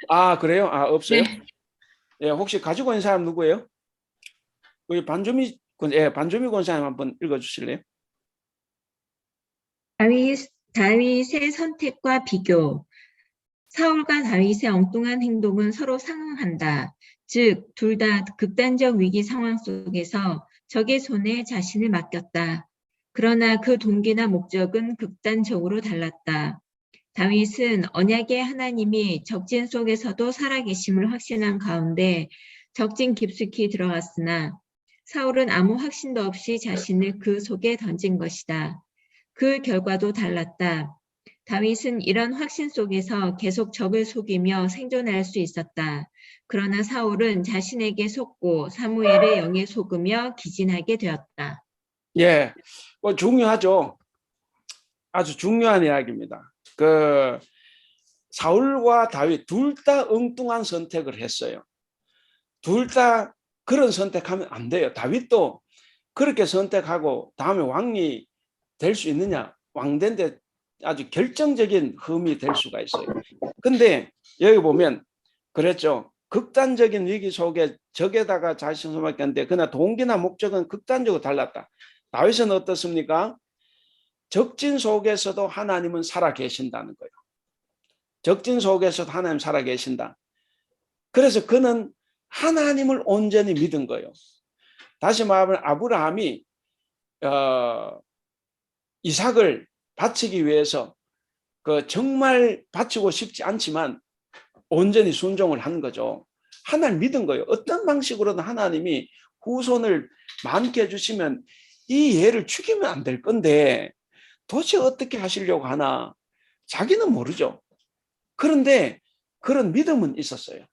아, 그래요? 아, 없어요? 네. 예, 혹시 가지고 있는 사람 누구예요? 우리 반주미 권사님 한번 읽어주실래요? 다윗의 선택과 비교. 사울과 다윗의 엉뚱한 행동은 서로 상응한다. 즉, 둘 다 극단적 위기 상황 속에서 적의 손에 자신을 맡겼다. 그러나 그 동기나 목적은 극단적으로 달랐다. 다윗은 언약의 하나님이 적진 속에서도 살아계심을 확신한 가운데 적진 깊숙이 들어갔으나 사울은 아무 확신도 없이 자신을 그 속에 던진 것이다. 그 결과도 달랐다. 다윗은 이런 확신 속에서 계속 적을 속이며 생존할 수 있었다. 그러나 사울은 자신에게 속고 사무엘의 영에 속으며 기진하게 되었다. 예, 뭐 중요하죠. 아주 중요한 이야기입니다. 그 사울과 다윗 둘 다 엉뚱한 선택을 했어요. 둘 다 그런 선택하면 안 돼요. 다윗도 그렇게 선택하고 다음에 왕이 될 수 있느냐? 왕된데 아주 결정적인 흠이 될 수가 있어요. 근데 여기 보면 그랬죠. 극단적인 위기 속에 적에다가 자신 소망했는데 그러나 동기나 목적은 극단적으로 달랐다. 다윗은 어떻습니까? 적진 속에서도 하나님은 살아 계신다는 거예요. 적진 속에서도 하나님 살아 계신다. 그래서 그는 하나님을 온전히 믿은 거예요. 다시 말하면 아브라함이 이삭을 바치기 위해서 그 정말 바치고 싶지 않지만 온전히 순종을 한 거죠. 하나님 믿은 거예요. 어떤 방식으로든 하나님이 후손을 많게 해주시면 이 얘를 죽이면 안 될 건데 도대체 어떻게 하시려고 하나 자기는 모르죠. 그런데 그런 믿음은 있었어요.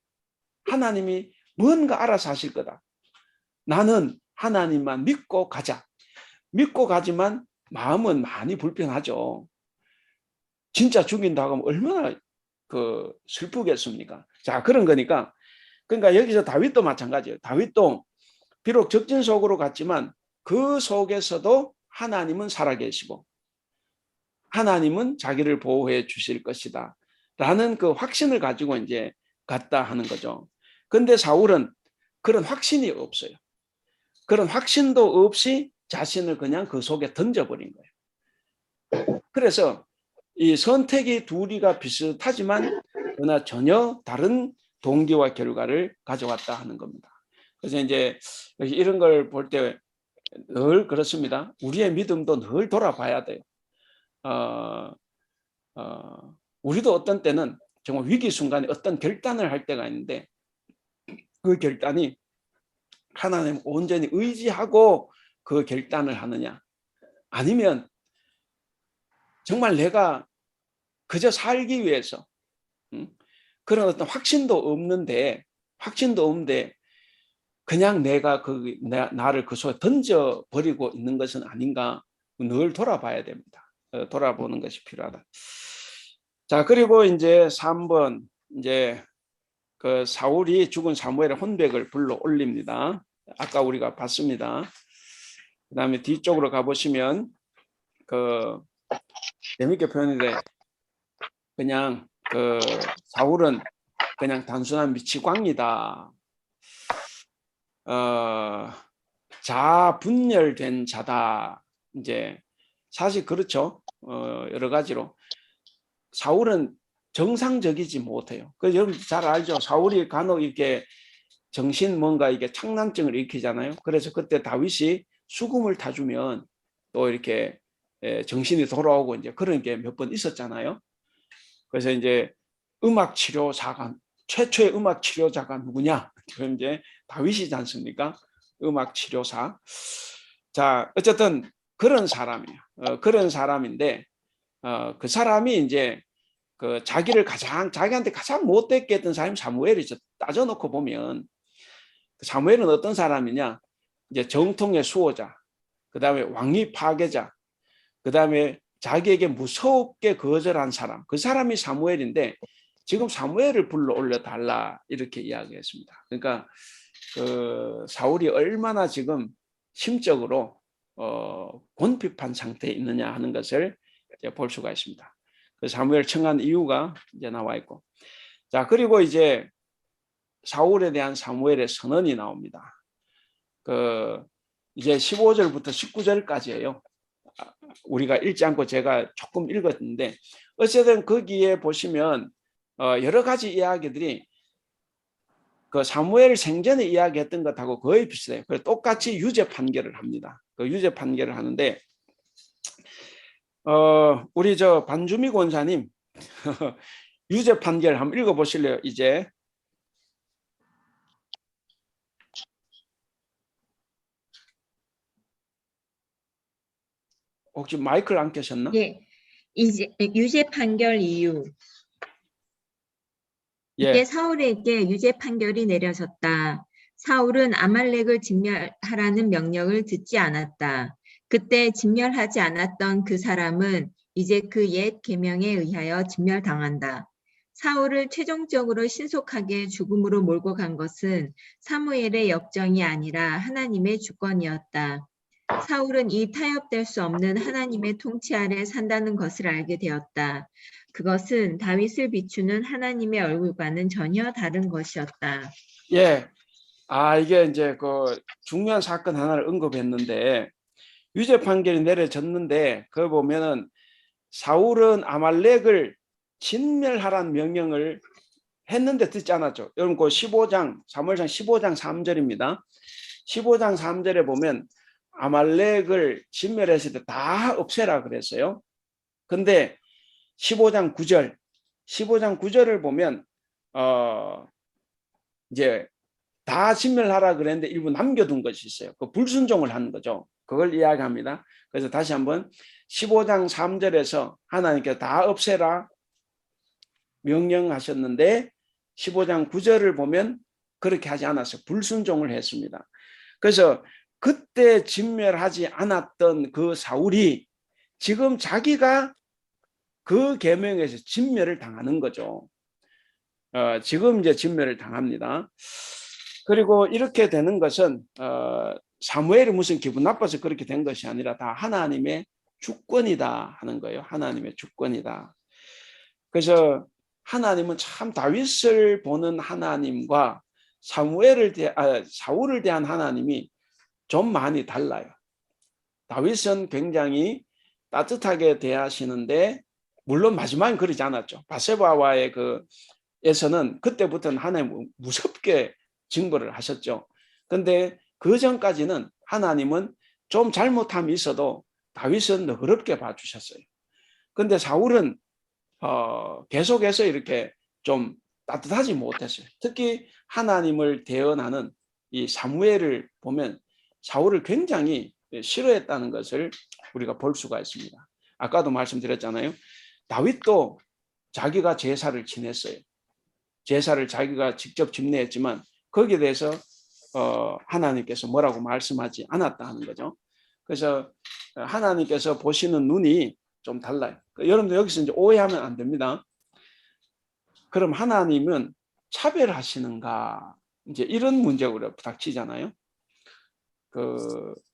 하나님이 뭔가 알아서 하실 거다. 나는 하나님만 믿고 가자. 믿고 가지만 마음은 많이 불편하죠. 진짜 죽인다고 하면 얼마나 슬프겠습니까? 자, 그런 거니까. 그러니까 여기서 다윗도 마찬가지예요. 다윗도 비록 적진 속으로 갔지만 그 속에서도 하나님은 살아계시고 하나님은 자기를 보호해 주실 것이다. 라는 그 확신을 가지고 이제 갔다 하는 거죠. 근데 사울은 그런 확신이 없어요. 그런 확신도 없이 자신을 그냥 그 속에 던져버린 거예요. 그래서 이 선택이 둘이가 비슷하지만 그러나 전혀 다른 동기와 결과를 가져왔다 하는 겁니다. 그래서 이제 이런 걸 볼 때 늘 그렇습니다. 우리의 믿음도 늘 돌아봐야 돼요. 우리도 어떤 때는 정말 위기 순간에 어떤 결단을 할 때가 있는데 그 결단이 하나님 온전히 의지하고 그 결단을 하느냐 아니면 정말 내가 그저 살기 위해서 그런 어떤 확신도 없는데 그냥 내가 나를 그 속에 던져버리고 있는 것은 아닌가 늘 돌아봐야 됩니다. 돌아보는 것이 필요하다. 자, 그리고 이제 3번 이제 그 사울이 죽은 사무엘의 혼백을 불러 올립니다. 아까 우리가 봤습니다. 그 다음에 뒤쪽으로 가보시면 재밌게 표현인데 그냥 사울은 그냥 단순한 미치광이다. 자분열된 자다. 이제 사실 그렇죠. 여러 가지로 사울은 정상적이지 못해요. 그 여러분 잘 알죠. 사울이 간혹 이렇게 정신 뭔가 이게 창난증을 일으키잖아요. 그래서 그때 다윗이 수금을 타주면 또 이렇게 정신이 돌아오고 이제 그런 게 몇 번 있었잖아요. 그래서 이제 음악 치료사가 최초의 음악 치료자가 누구냐? 그럼 이제 다윗이지 않습니까? 음악 치료사. 자, 어쨌든 그런 사람이에요. 그런 사람인데 그 사람이 이제 자기한테 가장 못되게 했던 사람이 사무엘이죠. 따져놓고 보면 사무엘은 어떤 사람이냐? 이제 정통의 수호자, 그 다음에 왕위 파괴자, 그 다음에 자기에게 무섭게 거절한 사람, 그 사람이 사무엘인데 지금 사무엘을 불러 올려달라 이렇게 이야기했습니다. 그러니까 사울이 얼마나 지금 심적으로 곤핍한 상태에 있느냐 하는 것을 이제 볼 수가 있습니다. 그 사무엘 청한 이유가 이제 나와 있고, 자 그리고 이제 사울에 대한 사무엘의 선언이 나옵니다. 이제 15절부터 19절까지예요. 우리가 읽지 않고 제가 조금 읽었는데 어쨌든 거기에 보시면 여러 가지 이야기들이 그 사무엘 생전에 이야기했던 것하고 거의 비슷해요. 그래서 똑같이 유죄 판결을 합니다. 그 유죄 판결을 하는데 우리 저 반주미 권사님 유죄 판결 한번 읽어보실래요? 이제 혹시 마이크를 안 켜셨나? 예, 이제 유죄 판결 이유. 이제 예, 사울에게 유죄 판결이 내려졌다. 사울은 아말렉을 진멸하라는 명령을 듣지 않았다. 그때 진멸하지 않았던 그 사람은 이제 그 옛 계명에 의하여 진멸당한다. 사울을 최종적으로 신속하게 죽음으로 몰고 간 것은 사무엘의 역정이 아니라 하나님의 주권이었다. 사울은 이 타협될 수 없는 하나님의 통치 아래 산다는 것을 알게 되었다. 그것은 다윗을 비추는 하나님의 얼굴과는 전혀 다른 것이었다. 예. 이게 이제 그 중요한 사건 하나를 언급했는데 유죄 판결이 내려졌는데 그 보면은 사울은 아말렉을 진멸하라는 명령을 했는데 듣지 않았죠. 여러분 그 15장 사무엘상 15장 3절입니다. 15장 3절에 보면 아말렉을 진멸했을 때 다 없애라 그랬어요. 근데 15장 9절을 보면 이제 다 진멸하라 그랬는데 일부 남겨둔 것이 있어요. 그 불순종을 한 거죠. 그걸 이야기합니다. 그래서 다시 한번 15장 3절에서 하나님께서 다 없애라 명령하셨는데 15장 9절을 보면 그렇게 하지 않았어요. 불순종을 했습니다. 그래서 그때 진멸하지 않았던 그 사울이 지금 자기가 그 계명에서 진멸을 당하는 거죠. 지금 이제 진멸을 당합니다. 그리고 이렇게 되는 것은 사무엘이 무슨 기분 나빠서 그렇게 된 것이 아니라 다 하나님의 주권이다 하는 거예요. 하나님의 주권이다. 그래서 하나님은 참 다윗을 보는 하나님과 사울을 대한 하나님이 좀 많이 달라요. 다윗은 굉장히 따뜻하게 대하시는데 물론 마지막엔 그러지 않았죠. 바세바와의 에서는 그때부터는 하나님 무섭게 징벌을 하셨죠. 근데 그 전까지는 하나님은 좀 잘못함이 있어도 다윗은 너그럽게 봐주셨어요. 근데 사울은 계속해서 이렇게 좀 따뜻하지 못했어요. 특히 하나님을 대언하는 이 사무엘을 보면 사울을 굉장히 싫어했다는 것을 우리가 볼 수가 있습니다. 아까도 말씀드렸잖아요. 다윗도 자기가 제사를 지냈어요. 제사를 자기가 직접 집례했지만 거기에 대해서 하나님께서 뭐라고 말씀하지 않았다 하는 거죠. 그래서 하나님께서 보시는 눈이 좀 달라요. 여러분들 여기서 이제 오해하면 안 됩니다. 그럼 하나님은 차별하시는가? 이제 이런 문제가 우리가 부닥치잖아요.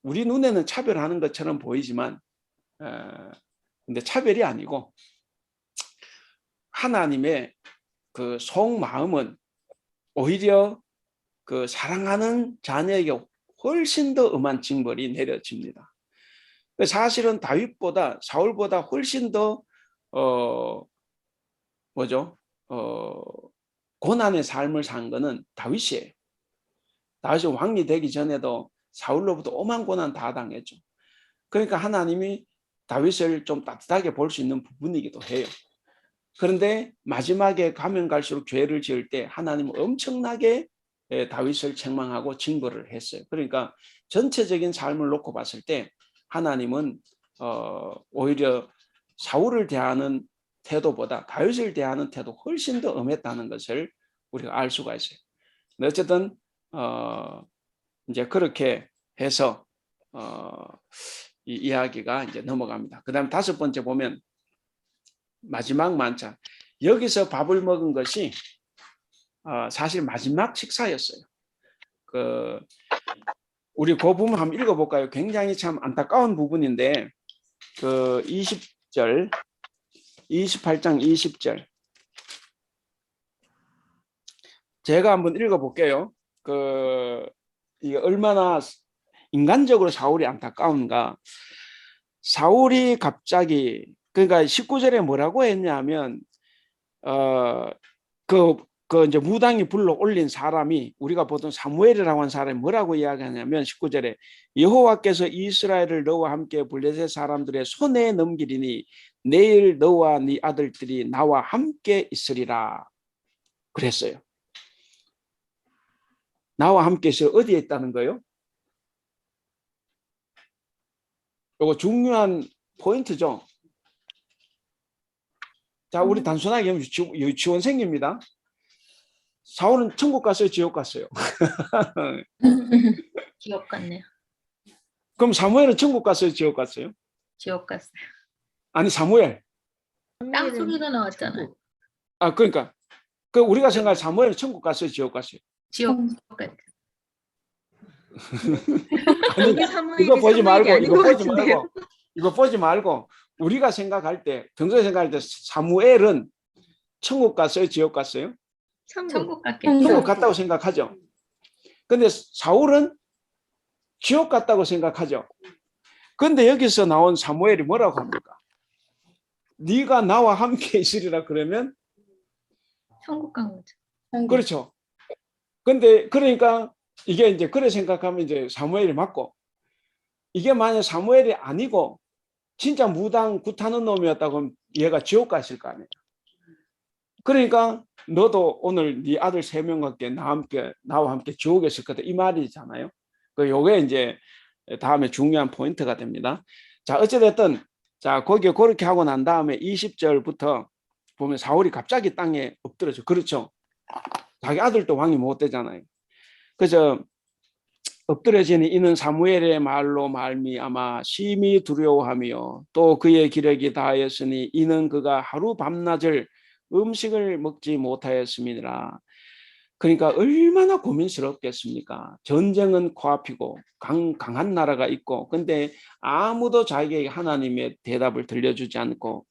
우리 눈에는 차별하는 것처럼 보이지만 근데 차별이 아니고 하나님의 그 속마음은 오히려 그 사랑하는 자녀에게 훨씬 더 엄한 징벌이 내려집니다. 사실은 다윗보다 사울보다 훨씬 더 고난의 삶을 산 거는 다윗이에요. 다윗이 왕이 되기 전에도 사울로부터 오만 고난 다 당했죠. 그러니까 하나님이 다윗을 좀 따뜻하게 볼 수 있는 부분이기도 해요. 그런데 마지막에 가면 갈수록 죄를 지을 때 하나님은 엄청나게 다윗을 책망하고 징벌을 했어요. 그러니까 전체적인 삶을 놓고 봤을 때 하나님은 오히려 사울을 대하는 태도보다 다윗을 대하는 태도 훨씬 더 엄했다는 것을 우리가 알 수가 있어요. 근데 어쨌든 이제 그렇게 해서 이 이야기가 이제 넘어갑니다. 그다음 다섯 번째 보면 마지막 만찬. 여기서 밥을 먹은 것이 사실 마지막 식사였어요. 우리 그 부분 한번 읽어볼까요? 굉장히 참 안타까운 부분인데 20절, 28장 20절 제가 한번 읽어볼게요. 이게 얼마나 인간적으로 사울이 안타까운가. 사울이 갑자기 그러니까 19절에 뭐라고 했냐면 그 이제 무당이 불러 올린 사람이 우리가 보통 사무엘이라고 하는 사람이 뭐라고 이야기하냐면 19절에 여호와께서 이스라엘을 너와 함께 블레셋 사람들의 손에 넘기리니 내일 너와 네 아들들이 나와 함께 있으리라 그랬어요. 나와 함께 있어 어디에 있다는 거예요? 이거 중요한 포인트죠. 자, 우리 단순하게 유치원생입니다. 사울은 천국 갔어요, 지옥 갔어요? 지옥 갔네요. 그럼 사무엘은 천국 갔어요, 지옥 갔어요? 지옥 갔어요. 아니 사무엘. 땅 소리가 나왔잖아요. 아 그러니까 그 우리가 생각할 사무엘은 천국 갔어요, 지옥 갔어요? 지옥 갔어요. 아니 여기 사무엘이 이거 보지 사무엘이 말고 아닌 이거 것 보지 같은데요? 말고 이거 보지 말고 우리가 생각할 때 평소에 생각할 때 사무엘은 천국 갔어요, 지옥 갔어요? 천국 갔겠죠. 천국 갔다고 생각하죠. 근데 사울은 지옥 갔다고 생각하죠. 근데 여기서 나온 사무엘이 뭐라고 합니까? 네가 나와 함께 있으리라 그러면 천국 간 거죠. 그렇죠. 근데 그러니까 이게 이제 그래 생각하면 이제 사무엘이 맞고 이게 만약 사무엘이 아니고 진짜 무당 굿하는 놈이었다고 하면 얘가 지옥 갔을 거 아니에요. 그러니까 너도 오늘 네 아들 3명과 함께 나와 함께 지옥에 있을 거다 이 말이잖아요. 그 요게 이제 다음에 중요한 포인트가 됩니다. 자, 어찌됐든 자, 거기에 그렇게 하고 난 다음에 20절부터 보면 사울이 갑자기 땅에 엎드려져. 그렇죠. 자기 아들도 왕이 못 되잖아요. 그래서 엎드려지니 이는 사무엘의 말로 말미암아 심히 두려워하며 또 그의 기력이 다하였으니 이는 그가 하루 밤낮을 음식을 먹지 못하였음이니라. 그러니까 얼마나 고민스럽겠습니까? 전쟁은 코앞이고 강한 나라가 있고 근데 아무도 자기에게 하나님의 대답을 들려주지 않고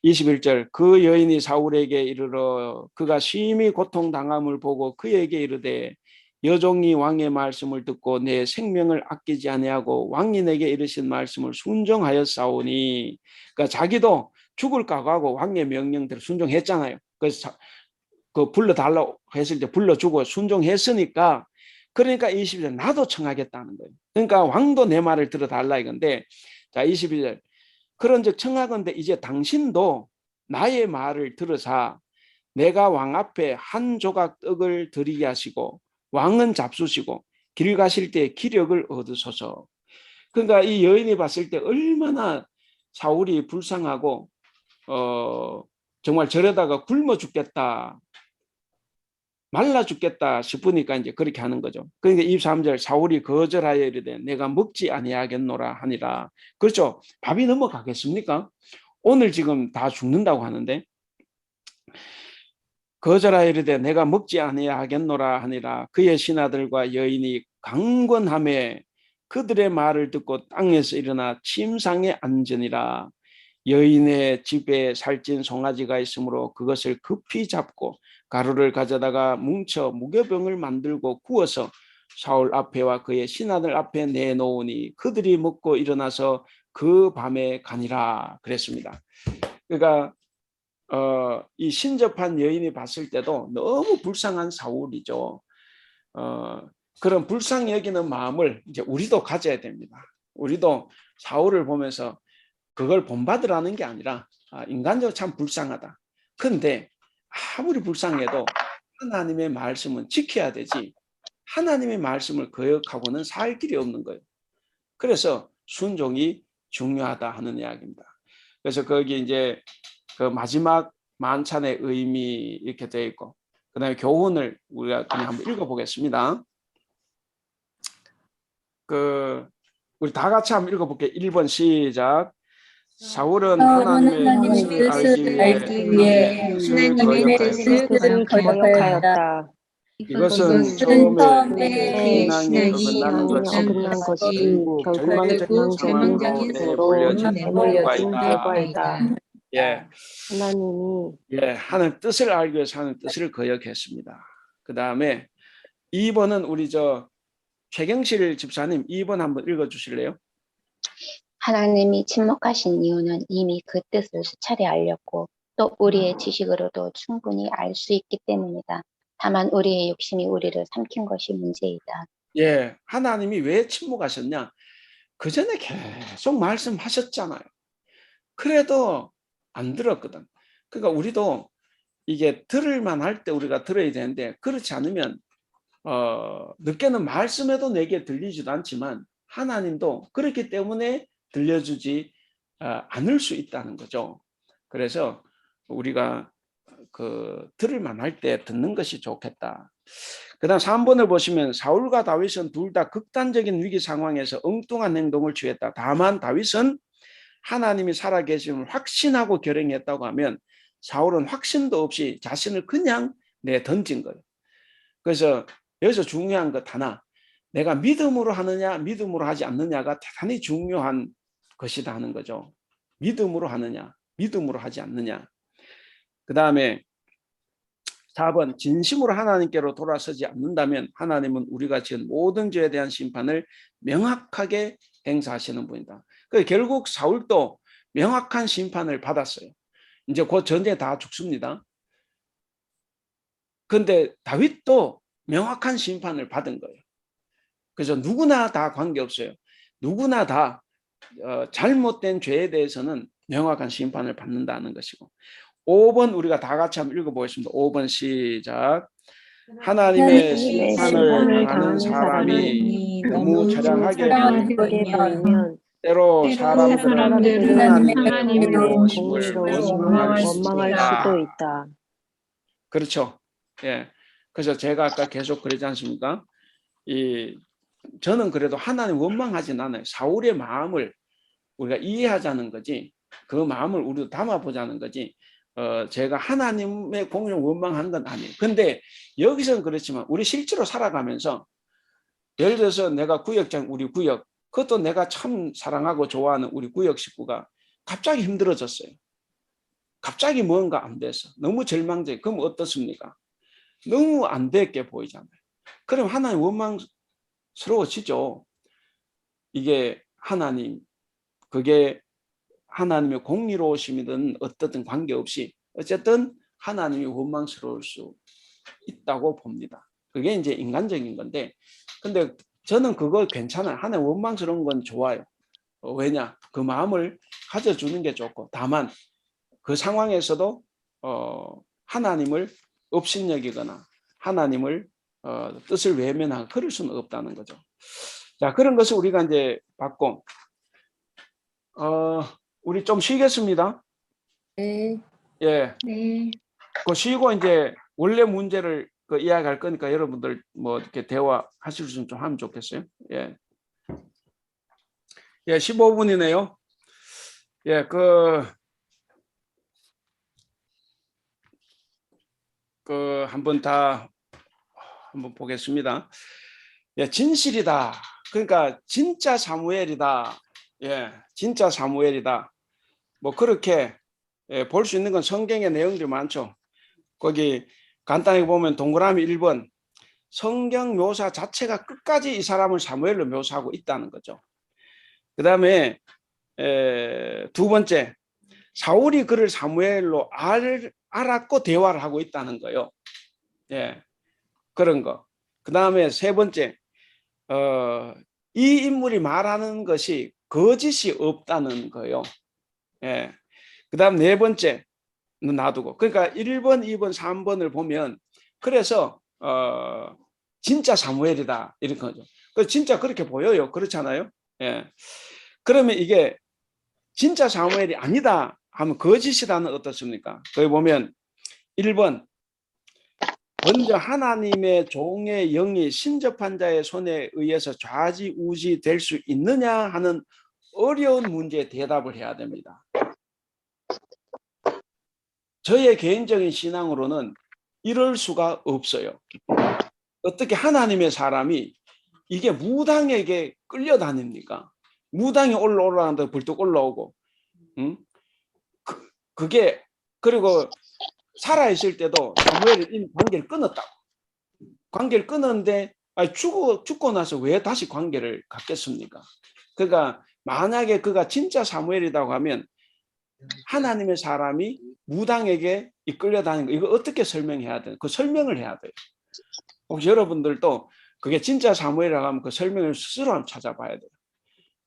21절 그 여인이 사울에게 이르러 그가 심히 고통당함을 보고 그에게 이르되 여종이 왕의 말씀을 듣고 내 생명을 아끼지 아니하고 왕이 내게 이르신 말씀을 순종하였사오니 그러니까 자기도 죽을 각오하고 왕의 명령대로 순종했잖아요. 그래서 그 불러달라고 했을 때 불러주고 순종했으니까 그러니까 22절 나도 청하겠다는 거예요. 그러니까 왕도 내 말을 들어달라 이건데 자 22절 그런즉 청하건대 이제 당신도 나의 말을 들으사 내가 왕 앞에 한 조각 떡을 드리게 하시고 왕은 잡수시고 길 가실 때 기력을 얻으소서. 그러니까 이 여인이 봤을 때 얼마나 사울이 불쌍하고 정말 저러다가 굶어 죽겠다 말라 죽겠다 싶으니까 이제 그렇게 하는 거죠. 그러니까 23절 사울이 거절하여 이르되 내가 먹지 아니하겠노라 하니라. 그렇죠. 밥이 넘어가겠습니까? 오늘 지금 다 죽는다고 하는데 거절하여 이르되 내가 먹지 아니하겠노라 하니라. 그의 신하들과 여인이 강권하며 그들의 말을 듣고 땅에서 일어나 침상에 앉으니라. 여인의 집에 살찐 송아지가 있으므로 그것을 급히 잡고 가루를 가져다가 뭉쳐 무교병을 만들고 구워서 사울 앞에와 그의 신하들 앞에 내놓으니 그들이 먹고 일어나서 그 밤에 가니라 그랬습니다. 그러니까 이 신접한 여인이 봤을 때도 너무 불쌍한 사울이죠. 그런 불쌍히 여기는 마음을 이제 우리도 가져야 됩니다. 우리도 사울을 보면서 그걸 본받으라는 게 아니라 인간적으로 참 불쌍하다. 근데 아무리 불쌍해도 하나님의 말씀은 지켜야 되지 하나님의 말씀을 거역하고는 살 길이 없는 거예요. 그래서 순종이 중요하다 하는 이야기입니다. 그래서 거기 이제 그 마지막 만찬의 의미 이렇게 되어 있고 그 다음에 교훈을 우리가 그냥 한번 읽어보겠습니다. 우리 다 같이 한번 읽어볼게요. 1번 시작. 사울은 하나님의 뜻을 알기 위해 하나님의 뜻을 거역하였다. 이것은 처음에 신앙이 어긋난 것이 결국 절망적인 소망으로 내몰려진 결과이다. 예, 하는 뜻을 알기 위해서 하는 뜻을 거역했습니다. 그 다음에 2번은 우리 최경실 집사님 2번 한번 읽어주실래요? 하나님이 침묵하신 이유는 이미 그 뜻을 수차례 알렸고 또 우리의 지식으로도 충분히 알 수 있기 때문이다. 다만 우리의 욕심이 우리를 삼킨 것이 문제이다. 예, 하나님이 왜 침묵하셨냐? 그 전에 계속 말씀하셨잖아요. 그래도 안 들었거든. 그러니까 우리도 이게 들을만 할 때 우리가 들어야 되는데, 그렇지 않으면 늦게는 말씀해도 내게 들리지도 않지만 하나님도 그렇기 때문에 들려주지 않을 수 있다는 거죠. 그래서 우리가 들을만 할 때 듣는 것이 좋겠다. 그 다음 3번을 보시면 사울과 다윗은 둘 다 극단적인 위기 상황에서 엉뚱한 행동을 취했다. 다만 다윗은 하나님이 살아계심을 확신하고 결행했다고 하면 사울은 확신도 없이 자신을 그냥 내던진 거예요. 그래서 여기서 중요한 것 하나, 내가 믿음으로 하느냐 믿음으로 하지 않느냐가 대단히 중요한 것이다 하는 거죠. 믿음으로 하느냐 믿음으로 하지 않느냐. 그 다음에 4번, 진심으로 하나님께로 돌아서지 않는다면 하나님은 우리가 지은 모든 죄에 대한 심판을 명확하게 행사하시는 분이다. 결국 사울도 명확한 심판을 받았어요. 이제 곧 전쟁에 다 죽습니다. 그런데 다윗도 명확한 심판을 받은 거예요. 그래서 누구나 다 관계없어요. 누구나 다 잘못된 죄에 대해서는 명확한 심판을 받는다는 것이고. 5번 우리가 다 같이 한번 읽어보겠습니다. 5번 시작. 하나님의 심판을 당하는 사람이 너무 처량하게 보이면 때로 사람들은 하나님의 공의로우심을 원망할 원망할 수도 있다. 그렇죠. 예. 그래서 제가 아까 계속 그러지 않습니까? 저는 그래도 하나님 원망하진 않아요. 사울의 마음을 우리가 이해하자는 거지, 그 마음을 우리도 담아보자는 거지, 제가 하나님의 공의를 원망한 건 아니에요. 근데 여기서는 그렇지만 우리 실제로 살아가면서 예를 들어서 내가 구역장, 우리 구역, 그것도 내가 참 사랑하고 좋아하는 우리 구역 식구가 갑자기 힘들어졌어요. 갑자기 뭔가 안 돼서 너무 절망적이. 그럼 어떻습니까? 너무 안 됐게 보이잖아요. 그럼 하나님 원망스러워지죠. 이게 하나님, 그게 하나님의 공의로우심이든 어떻든 관계없이 어쨌든 하나님이 원망스러울 수 있다고 봅니다. 그게 이제 인간적인 건데, 근데 저는 그거 괜찮아요. 하나님 원망스러운 건 좋아요. 왜냐? 그 마음을 가져주는 게 좋고, 다만 그 상황에서도 하나님을 업신여기거나 하나님을 뜻을 외면하고 그럴 수는 없다는 거죠. 자, 그런 것을 우리가 이제 받고 우리 좀 쉬겠습니다. 네. 예. 네. 그 쉬고 이제 원래 문제를 이야기할 거니까 여러분들 뭐 이렇게 대화하실 수 좀 하면 좋겠어요. 예. 예, 15분이네요. 예, 한번 보겠습니다. 예, 진실이다. 그러니까 진짜 사무엘이다. 예, 진짜 사무엘이다. 뭐 그렇게 볼 수 있는 건 성경의 내용들이 많죠. 거기 간단히 보면 동그라미 1번, 성경 묘사 자체가 끝까지 이 사람을 사무엘로 묘사하고 있다는 거죠. 그 다음에 두 번째, 사울이 그를 사무엘로 알았고 대화를 하고 있다는 거예요. 예, 그런 거. 그 다음에 세 번째, 이 인물이 말하는 것이 거짓이 없다는 거예요. 예. 그 다음 네 번째, 놔두고. 그러니까 1번, 2번, 3번을 보면, 그래서, 진짜 사무엘이다. 이런 거죠. 진짜 그렇게 보여요. 그렇잖아요. 예. 그러면 이게 진짜 사무엘이 아니다 하면 거짓이라는 어떻습니까? 거기 보면 1번, 먼저 하나님의 종의 영이 신접한 자의 손에 의해서 좌지우지 될 수 있느냐 하는 어려운 문제에 대답을 해야 됩니다. 저의 개인적인 신앙으로는 이럴 수가 없어요. 어떻게 하나님의 사람이 이게 무당에게 끌려다닙니까? 무당이 올라오는데 불뚝 올라오고, 그게, 그리고 살아있을 때도 사무엘이 이미 관계를 끊었다고. 관계를 끊었는데 죽고 나서 왜 다시 관계를 갖겠습니까? 그러니까 만약에 그가 진짜 사무엘이라고 하면 하나님의 사람이 무당에게 이끌려 다니는 거, 이거 어떻게 설명해야 돼? 그 설명을 해야 돼요. 혹시 여러분들도 그게 진짜 사무엘이라고 하면 그 설명을 스스로 한번 찾아봐야 돼요.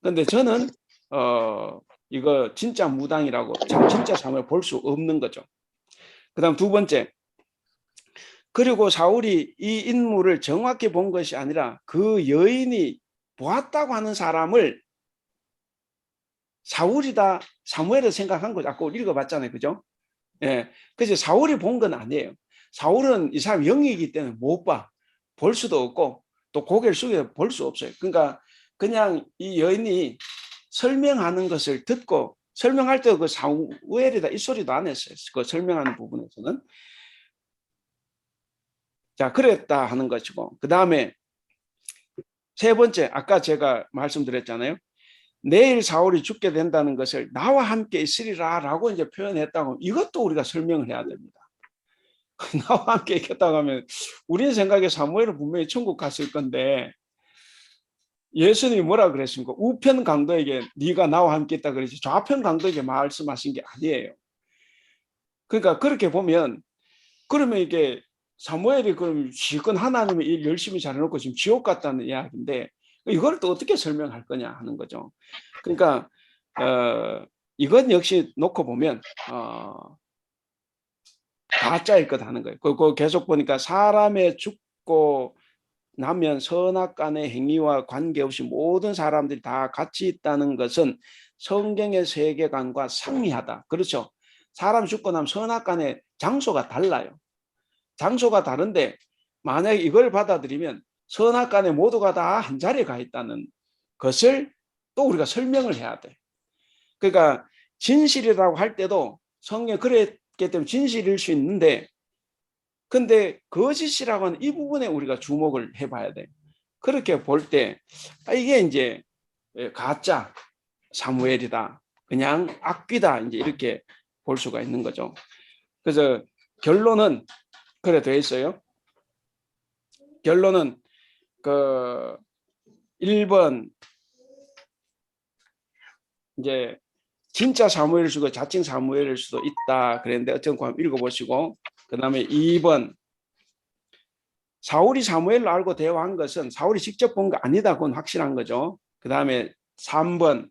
근데 저는 이거 진짜 무당이라고 진짜 사무엘 볼 수 없는 거죠. 그다음 두 번째, 그리고 사울이 이 인물을 정확히 본 것이 아니라 그 여인이 보았다고 하는 사람을 사울이다, 사무엘을 생각한 거죠. 아까 읽어봤잖아요, 그죠? 예, 그래서 사울이 본 건 아니에요. 사울은 이 사람 영이기 때문에 못 봐, 볼 수도 없고 또 고개를 숙여 볼 수 없어요. 그러니까 그냥 이 여인이 설명하는 것을 듣고, 설명할 때 그 사무엘이다 이 소리도 안 했어요. 그 설명하는 부분에서는. 자, 그랬다 하는 것이고, 그 다음에 세 번째, 아까 제가 말씀드렸잖아요. 내일 사울이 죽게 된다는 것을 나와 함께 있으리라 라고 이제 표현했다고, 이것도 우리가 설명을 해야 됩니다. 나와 함께 있겠다고 하면 우리 생각에 사무엘은 분명히 천국 갔을 건데, 예수님이 뭐라 그랬습니까? 우편 강도에게 네가 나와 함께 있다 그러지 좌편 강도에게 말씀하신 게 아니에요. 그러니까 그렇게 보면, 그러면 이게 사무엘이 그럼 실컷 하나님의 일 열심히 잘해놓고 지금 지옥 갔다는 이야기인데, 이걸 또 어떻게 설명할 거냐 하는 거죠. 그러니까 이건 역시 놓고 보면 가짜일 것 하는 거예요. 그거 계속 보니까 사람의 죽고 나면 선악간의 행위와 관계없이 모든 사람들이 다 같이 있다는 것은 성경의 세계관과 상이하다. 그렇죠. 사람 죽고 나면 선악간의 장소가 달라요. 장소가 다른데 만약에 이걸 받아들이면 선악간에 모두가 다 한 자리에 가 있다는 것을 또 우리가 설명을 해야 돼. 그러니까 진실이라고 할 때도 성경에 그랬기 때문에 진실일 수 있는데, 근데 거짓이라고 하는 이 부분에 우리가 주목을 해봐야 돼. 그렇게 볼 때 이게 이제 가짜 사무엘이다, 그냥 악귀다, 이제 이렇게 볼 수가 있는 거죠. 그래서 결론은 그래 돼 있어요. 결론은 그 1번 이제 진짜 사무엘일 수도 자칭 사무엘일 수도 있다 그랬는데, 어쨌든 한번 읽어보시고, 그 다음에 2번 사울이 사무엘로 알고 대화한 것은 사울이 직접 본 거 아니다, 그건 확실한 거죠. 그 다음에 3번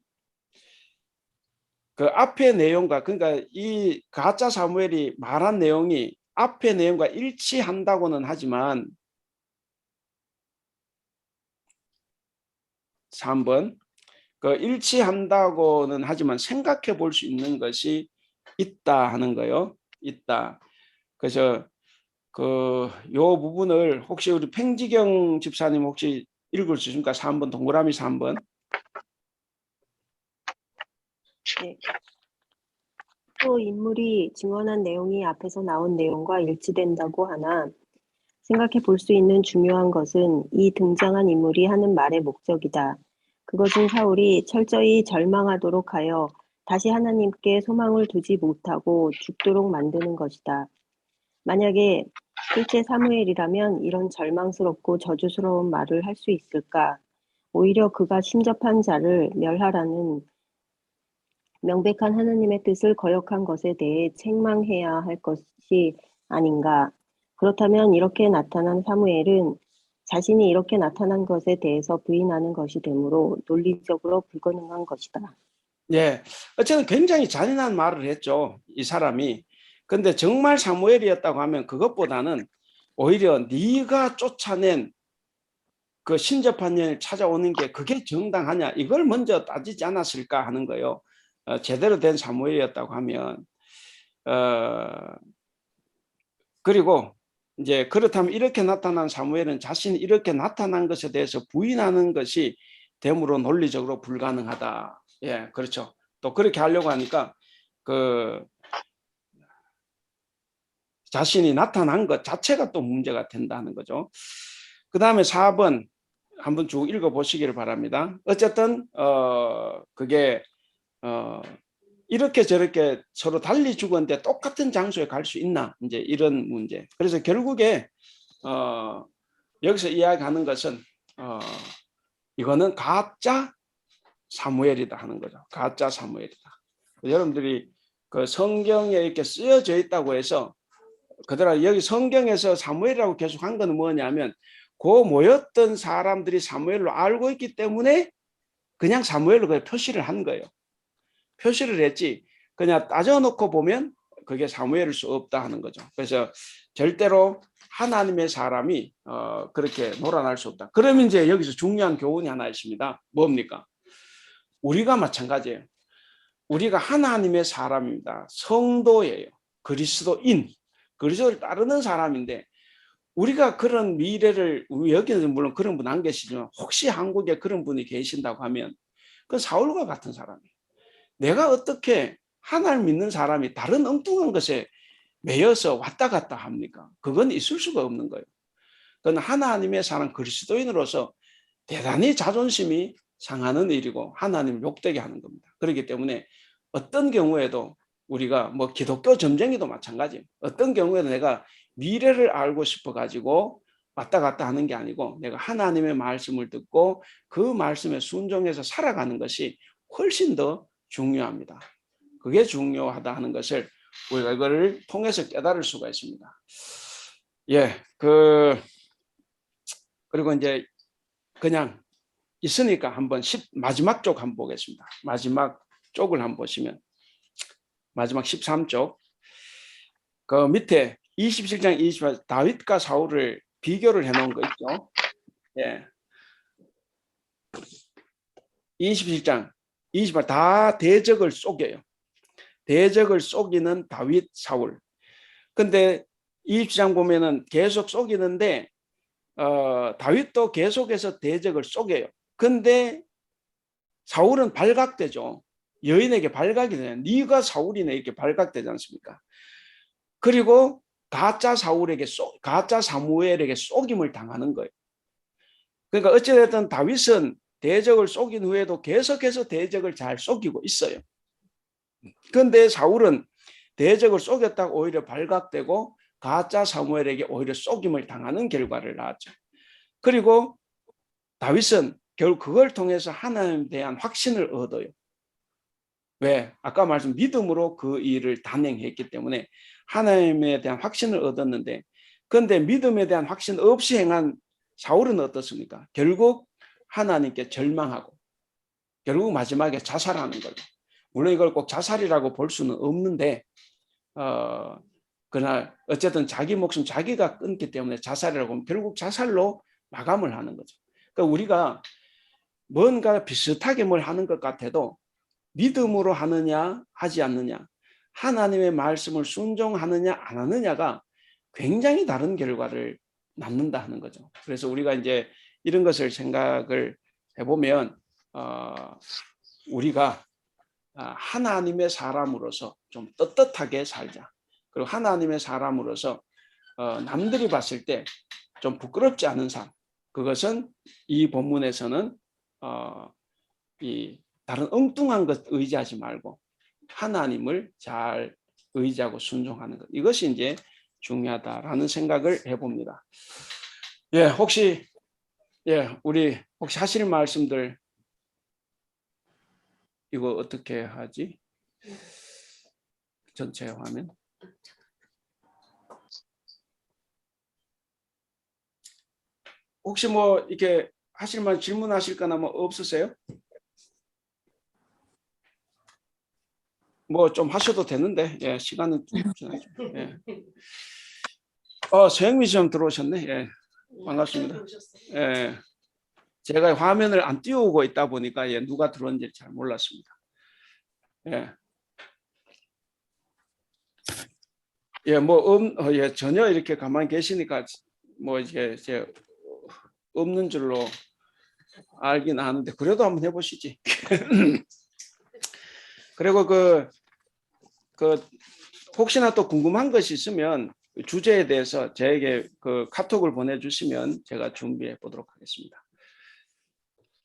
그 앞의 내용과, 그러니까 이 가짜 사무엘이 말한 내용이 앞의 내용과 일치한다고는 하지만, 3번 그 일치한다고는 하지만 생각해 볼 수 있는 것이 있다 하는 거요. 있다. 그래서 요 부분을 혹시 우리 팽지경 집사님 혹시 읽을 수 있습니까? 3번 동그라미 3번. 네. 또 인물이 증언한 내용이 앞에서 나온 내용과 일치된다고 하나 생각해 볼 수 있는 중요한 것은 이 등장한 인물이 하는 말의 목적이다. 그것은 사울이 철저히 절망하도록 하여 다시 하나님께 소망을 두지 못하고 죽도록 만드는 것이다. 만약에 실제 사무엘이라면 이런 절망스럽고 저주스러운 말을 할 수 있을까? 오히려 그가 심접한 자를 멸하라는 명백한 하나님의 뜻을 거역한 것에 대해 책망해야 할 것이 아닌가. 그렇다면 이렇게 나타난 사무엘은 자신이 이렇게 나타난 것에 대해서 부인하는 것이 되므로 논리적으로 불가능한 것이다. 예, 어쨌든 굉장히 잔인한 말을 했죠, 이 사람이. 근데 정말 사무엘이었다고 하면 그것보다는 오히려 네가 쫓아낸 그 신접한 년을 찾아오는 게 그게 정당하냐, 이걸 먼저 따지지 않았을까 하는 거예요. 제대로 된 사무엘이었다고 하면. 그리고 이제 그렇다면 이렇게 나타난 사무엘은 자신이 이렇게 나타난 것에 대해서 부인하는 것이 되므로 논리적으로 불가능하다. 예, 그렇죠. 또 그렇게 하려고 하니까 그 자신이 나타난 것 자체가 또 문제가 된다는 거죠. 그 다음에 4번 한번 쭉 읽어보시기를 바랍니다. 어쨌든 그게 이렇게 저렇게 서로 달리 죽었는데 똑같은 장소에 갈 수 있나, 이제 이런 문제. 그래서 결국에 여기서 이야기하는 것은 이거는 가짜 사무엘이다 하는 거죠. 가짜 사무엘이다. 여러분들이 그 성경에 이렇게 쓰여져 있다고 해서 그들아 여기 성경에서 사무엘이라고 계속 한 건 뭐냐면 그 모였던 사람들이 사무엘로 알고 있기 때문에 그냥 사무엘로 그 표시를 한 거예요. 표시를 했지 그냥 따져놓고 보면 그게 사무엘일 수 없다 하는 거죠. 그래서 절대로 하나님의 사람이 그렇게 놀아날 수 없다. 그러면 이제 여기서 중요한 교훈이 하나 있습니다. 뭡니까? 우리가 마찬가지예요. 우리가 하나님의 사람입니다. 성도예요. 그리스도인, 그리스도를 따르는 사람인데 우리가 그런 미래를 여기는 물론 그런 분 안 계시지만 혹시 한국에 그런 분이 계신다고 하면 그건 사울과 같은 사람이에요. 내가 어떻게 하나님 믿는 사람이 다른 엉뚱한 것에 매여서 왔다 갔다 합니까? 그건 있을 수가 없는 거예요. 그건 하나님의 사람 그리스도인으로서 대단히 자존심이 상하는 일이고 하나님을 욕되게 하는 겁니다. 그렇기 때문에 어떤 경우에도 우리가 뭐 기독교 점쟁이도 마찬가지예요. 어떤 경우에도 내가 미래를 알고 싶어 가지고 왔다 갔다 하는 게 아니고 내가 하나님의 말씀을 듣고 그 말씀에 순종해서 살아가는 것이 훨씬 더 중요합니다. 그게 중요하다 하는 것을 우리가 이거를 통해서 깨달을 수가 있습니다. 예, 그리고 이제 그냥 있으니까 한번 마지막 쪽 한번 보겠습니다. 마지막 쪽을 한번 보시면 마지막 13쪽 그 밑에 27장 28 다윗과 사울을 비교를 해놓은 거 있죠. 예, 27장 28 다 대적을 속여요. 대적을 속이는 다윗 사울. 근데 27장 보면은 계속 속이는데 다윗도 계속해서 대적을 속여요. 근데 사울은 발각되죠. 여인에게 발각이 돼요. 네가 사울이네 이렇게 발각되지 않습니까? 그리고 가짜 사무엘에게 속임을 당하는 거예요. 그러니까 어찌됐든 다윗은 대적을 속인 후에도 계속해서 대적을 잘 속이고 있어요. 그런데 사울은 대적을 속였다가 오히려 발각되고 가짜 사무엘에게 오히려 속임을 당하는 결과를 낳았죠. 그리고 다윗은 결국 그걸 통해서 하나님에 대한 확신을 얻어요. 왜? 아까 말씀 믿음으로 그 일을 단행했기 때문에 하나님에 대한 확신을 얻었는데 그런데 믿음에 대한 확신 없이 행한 사울은 어떻습니까? 결국 하나님께 절망하고 결국 마지막에 자살하는 거죠. 물론 이걸 꼭 자살이라고 볼 수는 없는데 그러나 어쨌든 자기 목숨 자기가 끊기 때문에 자살이라고 하면 결국 자살로 마감을 하는 거죠. 그러니까 우리가 뭔가 비슷하게 뭘 하는 것 같아도 믿음으로 하느냐 하지 않느냐 하나님의 말씀을 순종하느냐 안 하느냐가 굉장히 다른 결과를 낳는다 하는 거죠. 그래서 우리가 이제 이런 것을 생각을 해보면 우리가 하나님의 사람으로서 좀 떳떳하게 살자. 그리고 하나님의 사람으로서 남들이 봤을 때 좀 부끄럽지 않은 삶. 그것은 이 본문에서는 이 다른 엉뚱한 것 의지하지 말고 하나님을 잘 의지하고 순종하는 것. 이것이 이제 중요하다라는 생각을 해봅니다. 예, 혹시 우리 혹시 하실 말씀들 이거 어떻게 하지? 전체 화면. 혹시 뭐 이렇게 하실 말 질문하실 거나 뭐 없으세요? 뭐 좀 하셔도 되는데 예, 시간은 좀 지나죠. 예. 서영미 시험 들어오셨네. 예, 반갑습니다. 예, 제가 화면을 안 띄우고 있다 보니까 예, 누가 들어온지 잘 몰랐습니다. 예, 예, 전혀 이렇게 가만히 계시니까 뭐 이제 없는 줄로 알긴 아는데 그래도 한번 해보시지. 그리고 혹시나 또 궁금한 것이 있으면 주제에 대해서 저에게 그 카톡을 보내주시면 제가 준비해 보도록 하겠습니다.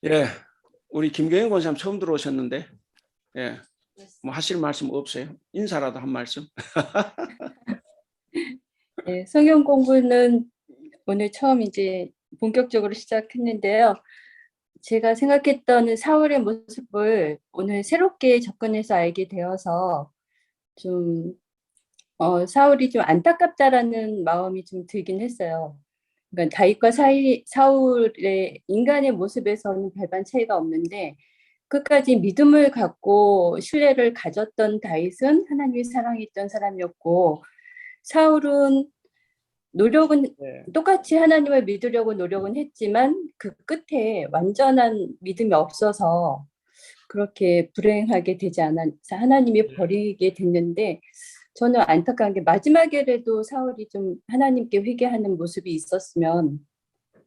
예, 우리 김경현 권사님 처음 들어오셨는데, 예, 뭐 하실 말씀 없어요? 인사라도 한 말씀? 네, 성경 공부는 오늘 처음 이제 본격적으로 시작했는데요. 제가 생각했던 사울의 모습을 오늘 새롭게 접근해서 알게 되어서 좀 사울이 좀 안타깝다라는 마음이 좀 들긴 했어요. 그러니까 다윗과 사울의 인간의 모습에서는 별반 차이가 없는데 끝까지 믿음을 갖고 신뢰를 가졌던 다윗은 하나님이 사랑했던 사람이었고 사울은 노력은 네. 똑같이 하나님을 믿으려고 노력은 했지만 그 끝에 완전한 믿음이 없어서 그렇게 불행하게 되지 않아서 하나님이 버리게 됐는데 저는 안타까운 게 마지막에라도 사울이 좀 하나님께 회개하는 모습이 있었으면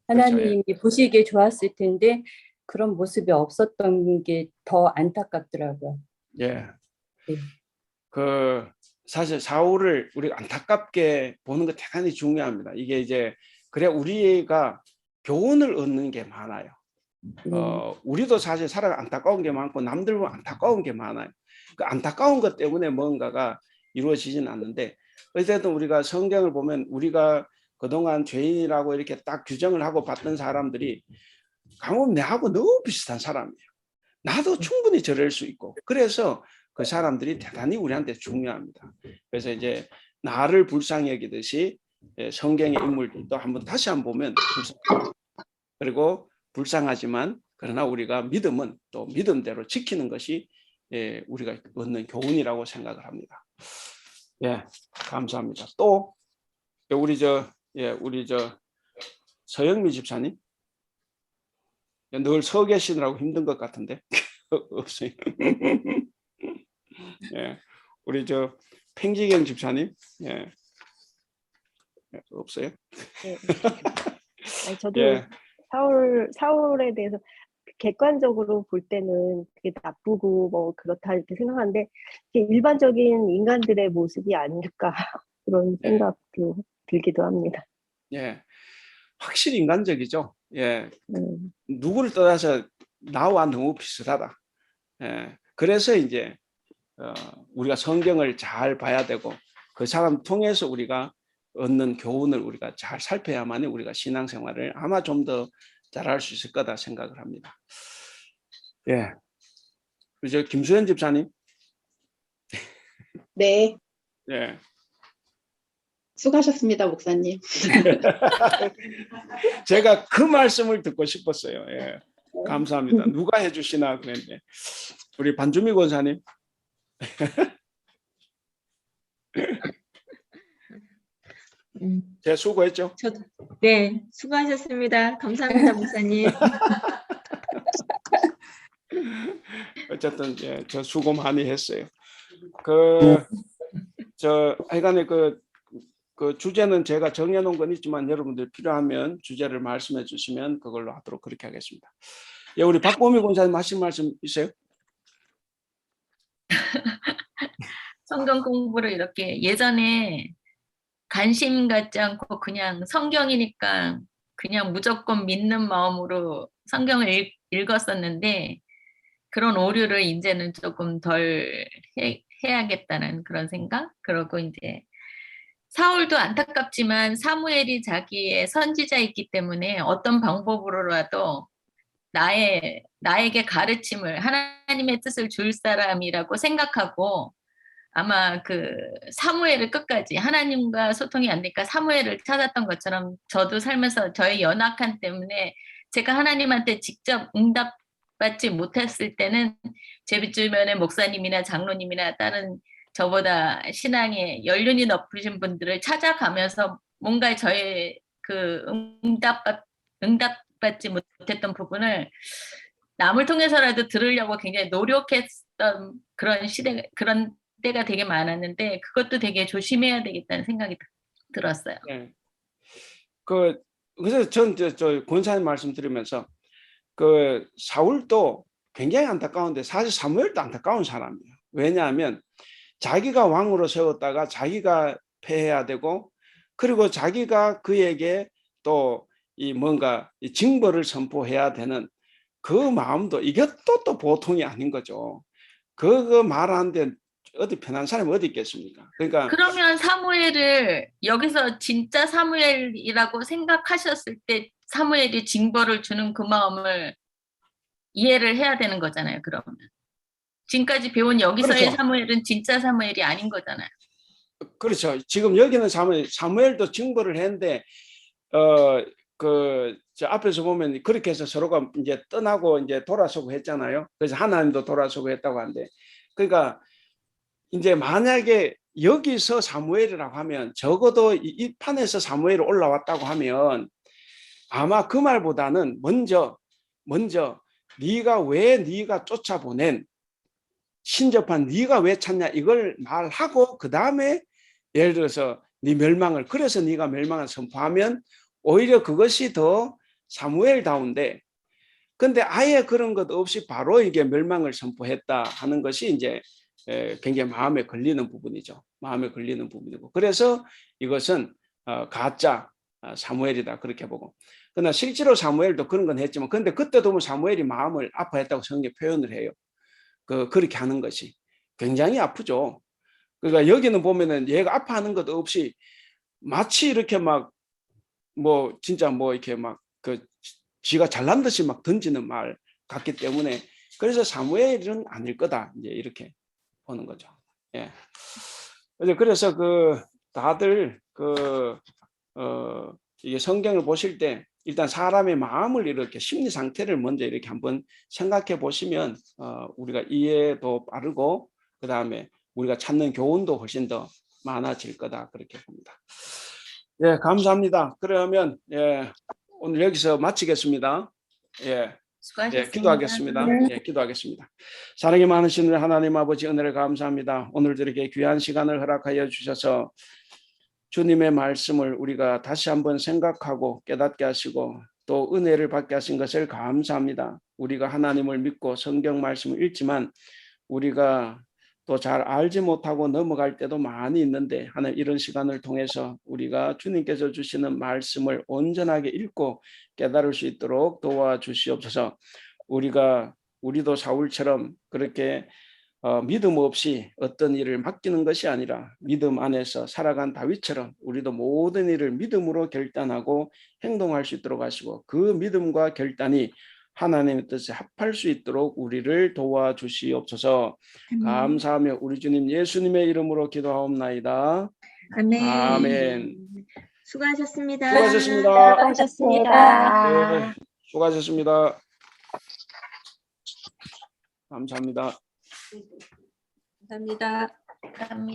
하나님이 보시기에 좋았을 텐데 그런 모습이 없었던 게 더 안타깝더라고요. 예. 네. 그 사실 사울을 우리가 안타깝게 보는 거 대단히 중요합니다. 이게 이제 그래 우리가 교훈을 얻는 게 많아요. 우리도 사실 살아 안타까운 게 많고 남들도 안타까운 게 많아요. 그 안타까운 것 때문에 뭔가가 이루어지진 않는데 어쨌든 우리가 성경을 보면 우리가 그동안 죄인이라고 이렇게 딱 규정을 하고 봤던 사람들이 강원 내하고 너무 비슷한 사람이에요. 나도 충분히 저럴 수 있고 그래서 그 사람들이 대단히 우리한테 중요합니다. 그래서 이제 나를 불쌍히 여기듯이 성경의 인물들도 한번 다시 한번 보면 불쌍해요. 그리고 불쌍하지만 그러나 우리가 믿음은 또 믿음대로 지키는 것이 우리가 얻는 교훈이라고 생각을 합니다. 예, 감사합니다. 또 우리 서영미 집사님 늘 서 계시느라고 힘든 것 같은데 없어요. 예, 우리 팽지경 집사님 예, 없어요. 네. 아니, 저도 예. 사울에 대해서 객관적으로 볼 때는 그게 나쁘고 뭐 그렇다 이렇게 생각하는데 이게 일반적인 인간들의 모습이 아닐까 그런 생각도 들기도 합니다. 예, 확실히 인간적이죠. 예, 누구를 떠나서 나와 너무 비슷하다. 예, 그래서 이제 우리가 성경을 잘 봐야 되고 그 사람 통해서 우리가 얻는 교훈을 우리가 잘 살펴야만 우리가 신앙생활을 아마 좀 더 잘할 수 있을 거다 생각을 합니다. 예, 그죠 김수현 집사님. 네, 예. 수고하셨습니다, 목사님. 제가 그 말씀을 듣고 싶었어요. 예, 감사합니다. 누가 해주시나 그랬는데 우리 반주미 권사님. 제 수고했죠. 저도 네, 수고하셨습니다. 감사합니다, 목사님. 어쨌든 예, 저 수고 많이 했어요. 하여간에 그 주제는 제가 정해놓은 건 있지만 여러분들 필요하면 주제를 말씀해 주시면 그걸로 하도록 그렇게 하겠습니다. 예, 우리 박보미 권사님 하신 말씀 있어요? 성경 공부를 이렇게 예전에 관심 갖지 않고 그냥 성경이니까 그냥 무조건 믿는 마음으로 성경을 읽었었는데 그런 오류를 이제는 조금 덜 해야겠다는 그런 생각? 그러고 이제 사울도 안타깝지만 사무엘이 자기의 선지자이기 때문에 어떤 방법으로라도 나에게 가르침을 하나님의 뜻을 줄 사람이라고 생각하고 아마 그 사무엘을 끝까지 하나님과 소통이 안 되니까 사무엘을 찾았던 것처럼 저도 살면서 저의 연약함 때문에 제가 하나님한테 직접 응답받지 못했을 때는 제 주변의 목사님이나 장로님이나 다른 저보다 신앙에 연륜이 높으신 분들을 찾아가면서 뭔가 저의 그 응답받지 못했던 부분을 남을 통해서라도 들으려고 굉장히 노력했던 그런 때가 되게 많았는데 그것도 되게 조심해야 되겠다는 생각이 들었어요. 네. 그래서 전 저 권사님 말씀 들으면서 그 사울도 굉장히 안타까운데 사실 사무엘도 안타까운 사람이에요. 왜냐하면 자기가 왕으로 세웠다가 자기가 패해야 되고 그리고 자기가 그에게 또 이 뭔가 이 징벌을 선포해야 되는 그 마음도 이것도 또 보통이 아닌 거죠. 그거 말하는데 어디 편한 사람이 어디 있겠습니까? 그러니까 그러면 사무엘을 여기서 진짜 사무엘이라고 생각하셨을 때 사무엘이 징벌을 주는 그 마음을 이해를 해야 되는 거잖아요. 그러면 지금까지 배운 여기서의 그렇죠. 사무엘은 진짜 사무엘이 아닌 거잖아요. 그렇죠. 지금 여기는 사무엘도 증거를 했는데 저 앞에서 보면 그렇게 해서 서로가 이제 떠나고 이제 돌아서고 했잖아요. 그래서 하나님도 돌아서고 했다고 하는데, 그러니까 이제 만약에 여기서 사무엘이라고 하면 적어도 이 판에서 사무엘이 올라왔다고 하면 아마 그 말보다는 먼저 네가 쫓아보낸 신접한 네가 왜 찾냐 이걸 말하고 그 다음에 예를 들어서 네 멸망을, 그래서 네가 멸망을 선포하면 오히려 그것이 더 사무엘다운데, 근데 아예 그런 것 없이 바로 이게 멸망을 선포했다 하는 것이 이제 굉장히 마음에 걸리는 부분이죠. 마음에 걸리는 부분이고, 그래서 이것은 가짜 사무엘이다 그렇게 보고, 그러나 실제로 사무엘도 그런 건 했지만, 근데 그때도 뭐 사무엘이 마음을 아파했다고 성경에 표현을 해요. 그렇게 하는 것이 굉장히 아프죠. 그러니까 여기는 보면은 얘가 아파하는 것 없이 마치 이렇게 막 뭐 진짜 뭐 이렇게 막 지가 잘난 듯이 막 던지는 말 같기 때문에, 그래서 사무엘은 아닐 거다 이제 이렇게 보는 거죠. 예. 그래서 다들 이게 성경을 보실 때 일단 사람의 마음을 이렇게 심리 상태를 먼저 이렇게 한번 생각해 보시면 우리가 이해도 빠르고 그 다음에 우리가 찾는 교훈도 훨씬 더 많아질 거다 그렇게 봅니다. 예, 감사합니다. 그러면 오늘 여기서 마치겠습니다. 수고하셨습니다. 기도하겠습니다. 기도하겠습니다. 사랑이 많으신 하나님 아버지, 은혜를 감사합니다. 오늘도 이렇게 귀한 시간을 허락하여 주셔서 주님의 말씀을 우리가 다시 한번 생각하고 깨닫게 하시고 또 은혜를 받게 하신 것을 감사합니다. 우리가 하나님을 믿고 성경 말씀을 읽지만 우리가 또 잘 알지 못하고 넘어갈 때도 많이 있는데, 하나님 이런 시간을 통해서 우리가 주님께서 주시는 말씀을 온전하게 읽고 깨달을 수 있도록 도와주시옵소서. 우리도 사울처럼 그렇게 믿음 없이 어떤 일을 맡기는 것이 아니라 믿음 안에서 살아간 다윗처럼 우리도 모든 일을 믿음으로 결단하고 행동할 수 있도록 하시고, 그 믿음과 결단이 하나님의 뜻에 합할 수 있도록 우리를 도와주시옵소서. 감사하며 우리 주님 예수님의 이름으로 기도하옵나이다. 아멘. 아멘. 수고하셨습니다. 수고하셨습니다. 수고하셨습니다. 수고하셨습니다. 감사합니다. 감사합니다. 감사합니다.